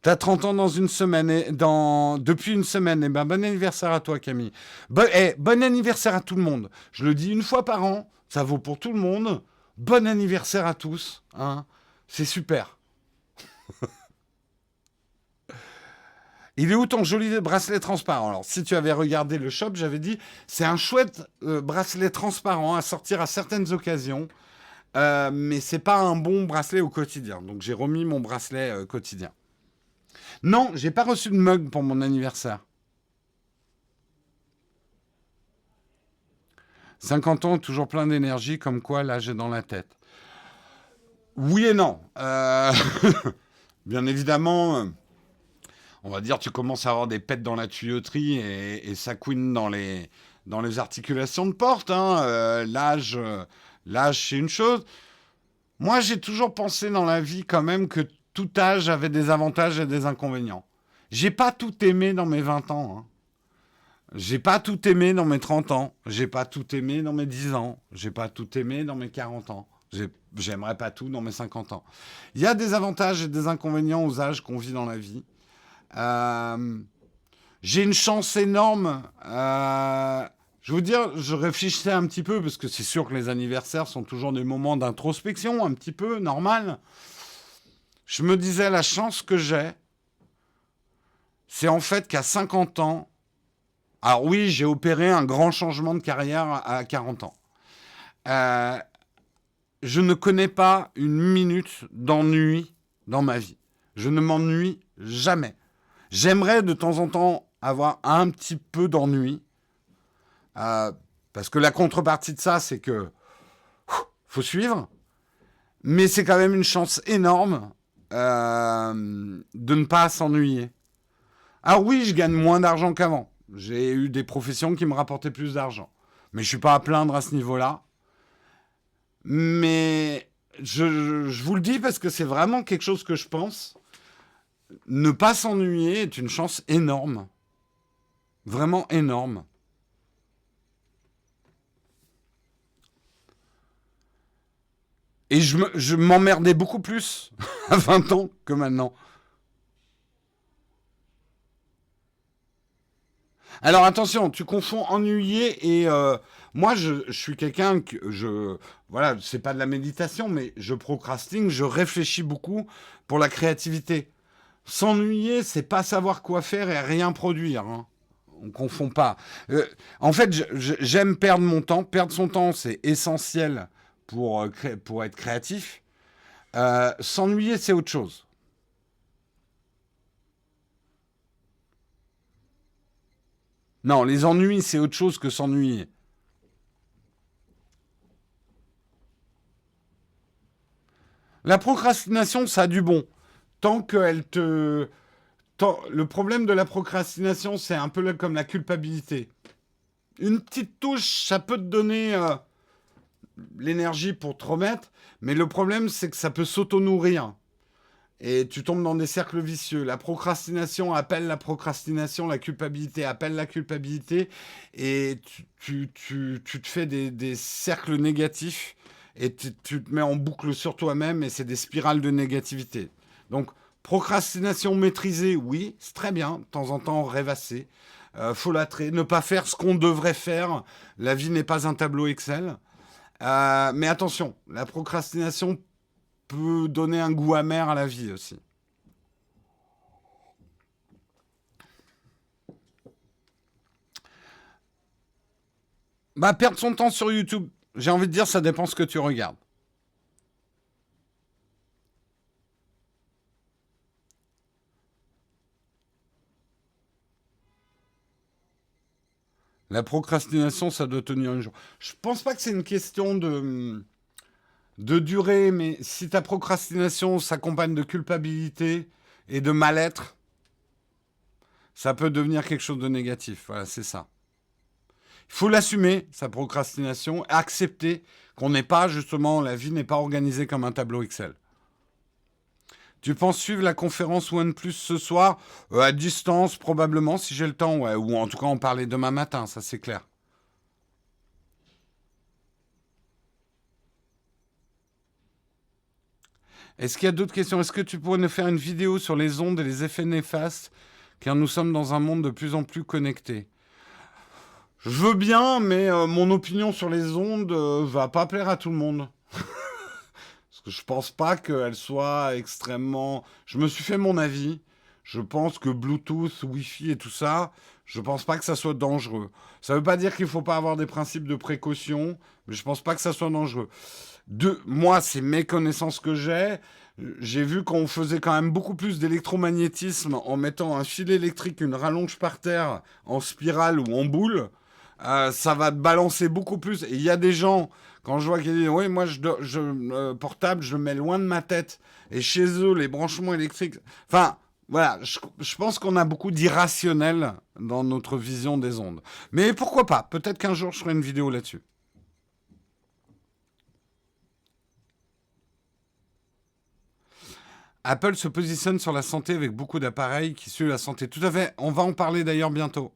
T'as 30 ans dans une semaine, depuis une semaine. Eh ben, bon anniversaire à toi, Camille. Bon anniversaire à tout le monde. Je le dis une fois par an, ça vaut pour tout le monde. Bon anniversaire à tous. Hein. C'est super. Il est où ton joli bracelet transparent? Alors, si tu avais regardé le shop, j'avais dit, c'est un chouette bracelet transparent à sortir à certaines occasions, mais c'est pas un bon bracelet au quotidien. Donc, j'ai remis mon bracelet quotidien. Non, j'ai pas reçu de mug pour mon anniversaire. 50 ans, toujours plein d'énergie, comme quoi l'âge est dans la tête. Oui et non. Bien évidemment, on va dire, tu commences à avoir des pètes dans la tuyauterie et ça couine dans les articulations de porte. Hein. L'âge, c'est une chose. Moi, j'ai toujours pensé dans la vie quand même que tout âge avait des avantages et des inconvénients. J'ai pas tout aimé dans mes 20 ans. Hein. J'ai pas tout aimé dans mes 30 ans. J'ai pas tout aimé dans mes 10 ans. J'ai pas tout aimé dans mes 40 ans. J'aimerais pas tout dans mes 50 ans. Il y a des avantages et des inconvénients aux âges qu'on vit dans la vie. Euh, j'ai une chance énorme. Je veux dire, je réfléchissais un petit peu, parce que c'est sûr que les anniversaires sont toujours des moments d'introspection, un petit peu, normal. Je me disais, la chance que j'ai, c'est en fait qu'à 50 ans, alors oui, j'ai opéré un grand changement de carrière à 40 ans. Euh, je ne connais pas une minute d'ennui dans ma vie. Je ne m'ennuie jamais. J'aimerais de temps en temps avoir un petit peu d'ennui. Parce que la contrepartie de ça, c'est que faut suivre. Mais c'est quand même une chance énorme de ne pas s'ennuyer. Ah oui, je gagne moins d'argent qu'avant. J'ai eu des professions qui me rapportaient plus d'argent. Mais je ne suis pas à plaindre à ce niveau-là. Mais je vous le dis parce que c'est vraiment quelque chose que je pense. Ne pas s'ennuyer est une chance énorme. Vraiment énorme. Et je m'emmerdais beaucoup plus à 20 ans que maintenant. Alors attention, tu confonds ennuyé et moi je suis quelqu'un que voilà, c'est pas de la méditation, mais je procrastine, je réfléchis beaucoup pour la créativité. S'ennuyer, c'est pas savoir quoi faire et rien produire, hein. On confond pas. En fait, j'aime perdre mon temps. Perdre son temps, c'est essentiel pour être créatif. S'ennuyer, c'est autre chose. Non, les ennuis, c'est autre chose que s'ennuyer. La procrastination, ça a du bon. Tant qu'elle te... Le problème de la procrastination, c'est un peu comme la culpabilité. Une petite touche, ça peut te donner l'énergie pour te remettre, mais le problème, c'est que ça peut s'auto-nourrir. Et tu tombes dans des cercles vicieux. La procrastination appelle la procrastination, la culpabilité appelle la culpabilité, et tu te fais des cercles négatifs, et tu te mets en boucle sur toi-même, et c'est des spirales de négativité. Donc, procrastination maîtrisée, oui, c'est très bien, de temps en temps rêvasser, folâtrer, ne pas faire ce qu'on devrait faire. La vie n'est pas un tableau Excel. Mais attention, la procrastination peut donner un goût amer à la vie aussi. Bah, perdre son temps sur YouTube, j'ai envie de dire, ça dépend ce que tu regardes. La procrastination, ça doit tenir un jour. Je pense pas que c'est une question de durée, mais si ta procrastination s'accompagne de culpabilité et de mal-être, ça peut devenir quelque chose de négatif. Voilà, c'est ça. Il faut l'assumer, sa procrastination, accepter qu'on n'est pas, justement, la vie n'est pas organisée comme un tableau Excel. Tu penses suivre la conférence OnePlus ce soir à distance, probablement, si j'ai le temps, ouais. Ou en tout cas en parler demain matin, ça c'est clair. Est-ce qu'il y a d'autres questions? Est-ce que tu pourrais nous faire une vidéo sur les ondes et les effets néfastes, car nous sommes dans un monde de plus en plus connecté? Je veux bien, mais mon opinion sur les ondes va pas plaire à tout le monde. Parce que je pense pas qu'elle soit extrêmement... Je me suis fait mon avis. Je pense que Bluetooth, Wi-Fi et tout ça, je pense pas que ça soit dangereux. Ça veut pas dire qu'il faut pas avoir des principes de précaution, mais je pense pas que ça soit dangereux. Moi, c'est mes connaissances que j'ai. J'ai vu qu'on faisait quand même beaucoup plus d'électromagnétisme en mettant un fil électrique, une rallonge par terre, en spirale ou en boule. Ça va te balancer beaucoup plus. Et il y a des gens, quand je vois qu'ils disent, oui, moi, portable, je le mets loin de ma tête. Et chez eux, les branchements électriques... Enfin, voilà, je pense qu'on a beaucoup d'irrationnel dans notre vision des ondes. Mais pourquoi pas? Peut-être qu'un jour, je ferai une vidéo là-dessus. Apple se positionne sur la santé avec beaucoup d'appareils qui suivent la santé. Tout à fait. On va en parler d'ailleurs bientôt.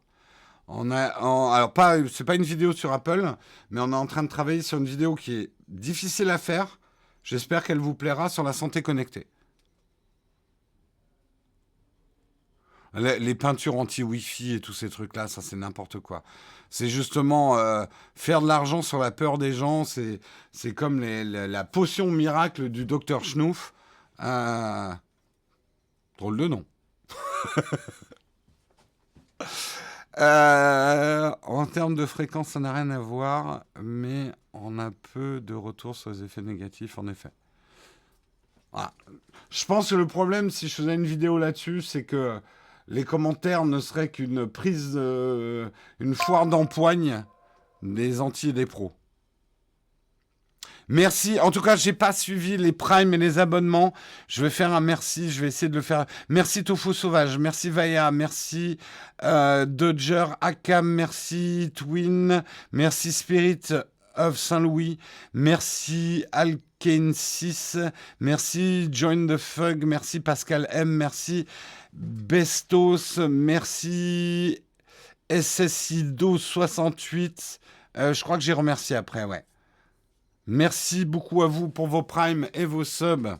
Alors c'est pas une vidéo sur Apple, mais on est en train de travailler sur une vidéo qui est difficile à faire J'espère qu'elle vous plaira sur la santé connectée. Les peintures anti-Wi-Fi et tous ces trucs-là, ça c'est n'importe quoi. C'est justement faire de l'argent sur la peur des gens. C'est comme la potion miracle du docteur Schnouf. Euh, Drôle de nom. En termes de fréquence, ça n'a rien à voir, mais on a peu de retours sur les effets négatifs, en effet. Voilà. Je pense que le problème, si je faisais une vidéo là-dessus, c'est que les commentaires ne seraient qu'une une foire d'empoigne des anti et des pros. Merci. En tout cas, j'ai pas suivi les primes et les abonnements. Je vais faire un merci. Je vais essayer de le faire. Merci Tofu Sauvage. Merci Vaya. Merci Dodger Akam. Merci Twin. Merci Spirit of Saint-Louis. Merci Alken6. Merci Join the Fug. Merci Pascal M. Merci Bestos. Merci SSIDO68. Je crois que j'ai remercié après, ouais. Merci beaucoup à vous pour vos primes et vos subs.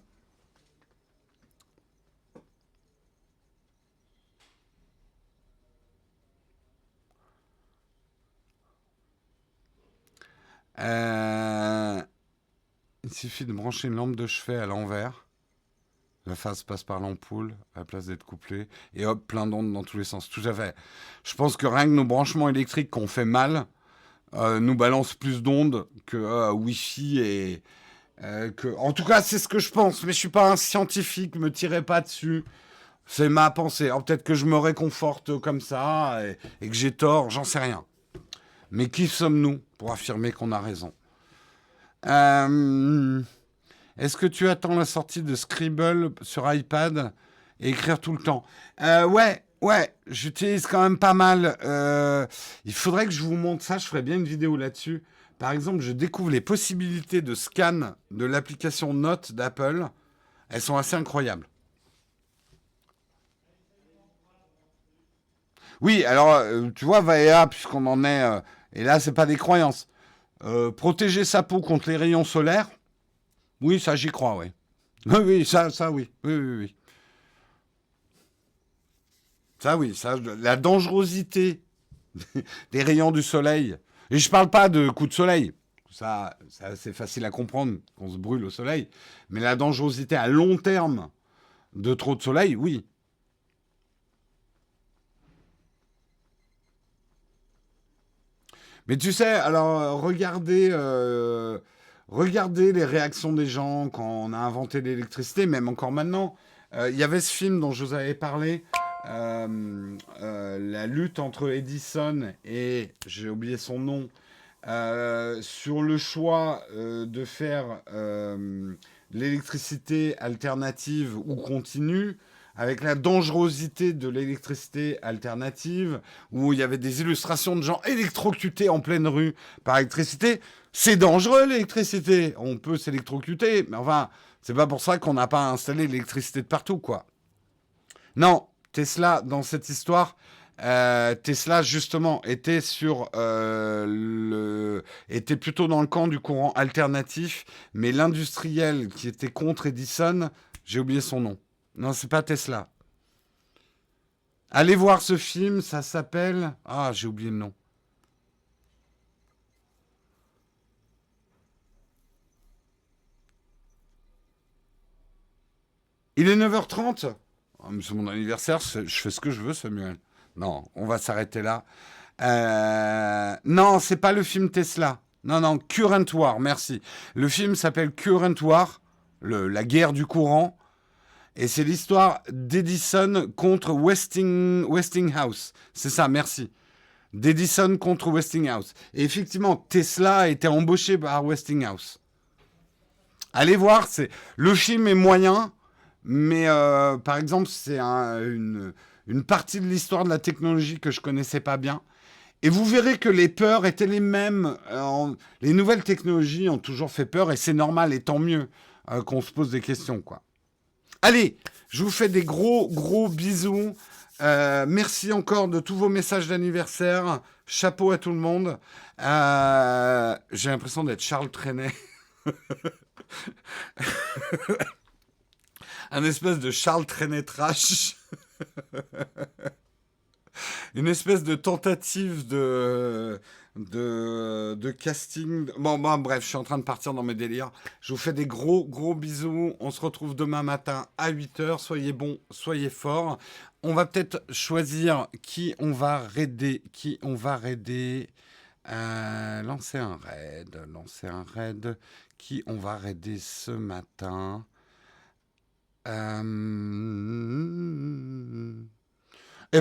Il suffit de brancher une lampe de chevet à l'envers. La phase passe par l'ampoule à la place d'être couplée. Et hop, plein d'ondes dans tous les sens. Tout à fait. Je pense que rien que nos branchements électriques qu'on fait mal nous balancent plus d'ondes que Wi-Fi et... En tout cas, c'est ce que je pense. Mais je suis pas un scientifique. Me tirez pas dessus. C'est ma pensée. Alors peut-être que je me réconforte comme ça et que j'ai tort. J'en sais rien. Mais qui sommes-nous pour affirmer qu'on a raison? Est-ce que tu attends la sortie de Scribble sur iPad et écrire tout le temps? Ouais, j'utilise quand même pas mal. Il faudrait que je vous montre ça, je ferais bien une vidéo là-dessus. Par exemple, je découvre les possibilités de scan de l'application Notes d'Apple. Elles sont assez incroyables. Oui, alors, tu vois, Vaea, puisqu'on en est... et là, c'est pas des croyances. Protéger sa peau contre les rayons solaires, oui, ça, j'y crois, oui. Oui, ça, oui. Oui. Ça, oui, ça, la dangerosité des rayons du soleil. Et je parle pas de coups de soleil. Ça c'est assez facile à comprendre qu'on se brûle au soleil. Mais la dangerosité à long terme de trop de soleil, oui. Mais tu sais, alors regardez les réactions des gens quand on a inventé l'électricité, même encore maintenant. Il y avait ce film dont je vous avais parlé, la lutte entre Edison et, j'ai oublié son nom, sur le choix de faire l'électricité alternative ou continue, avec la dangerosité de l'électricité alternative, où il y avait des illustrations de gens électrocutés en pleine rue par électricité. C'est dangereux l'électricité, on peut s'électrocuter, mais enfin, c'est pas pour ça qu'on n'a pas installé l'électricité de partout, quoi. Non, Tesla, dans cette histoire, Tesla, justement, était plutôt dans le camp du courant alternatif, mais l'industriel qui était contre Edison, j'ai oublié son nom. Non, c'est pas Tesla. Allez voir ce film, ça s'appelle... Ah, j'ai oublié le nom. Il est 9h30. Oh, mais c'est mon anniversaire, je fais ce que je veux, Samuel. Non, on va s'arrêter là. Non, c'est pas le film Tesla. Non, Current War, merci. Le film s'appelle Current War, la guerre du courant. Et c'est l'histoire d'Edison contre Westinghouse. C'est ça, merci. D'Edison contre Westinghouse. Et effectivement, Tesla a été embauché par Westinghouse. Allez voir, le film est moyen, mais par exemple, c'est une partie de l'histoire de la technologie que je connaissais pas bien. Et vous verrez que les peurs étaient les mêmes. Les nouvelles technologies ont toujours fait peur et c'est normal et tant mieux qu'on se pose des questions, quoi. Allez, je vous fais des gros bisous. Merci encore de tous vos messages d'anniversaire. Chapeau à tout le monde. J'ai l'impression d'être Charles Trenet. Un espèce de Charles Trenet trash. Une espèce de tentative de casting. Bon, bref, je suis en train de partir dans mes délires. Je vous fais des gros, gros bisous. On se retrouve demain matin à 8h. Soyez bons, soyez forts. On va peut-être choisir qui on va raider. Qui on va raider. Lancer un raid. Lancer un raid. Qui on va raider ce matin. Eh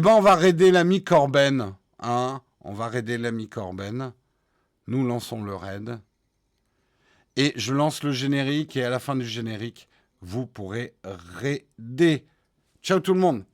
ben, on va raider l'ami Corben. Hein, on va raider l'ami Corben. Nous lançons le raid. Et je lance le générique. Et à la fin du générique, vous pourrez raider. Ciao tout le monde.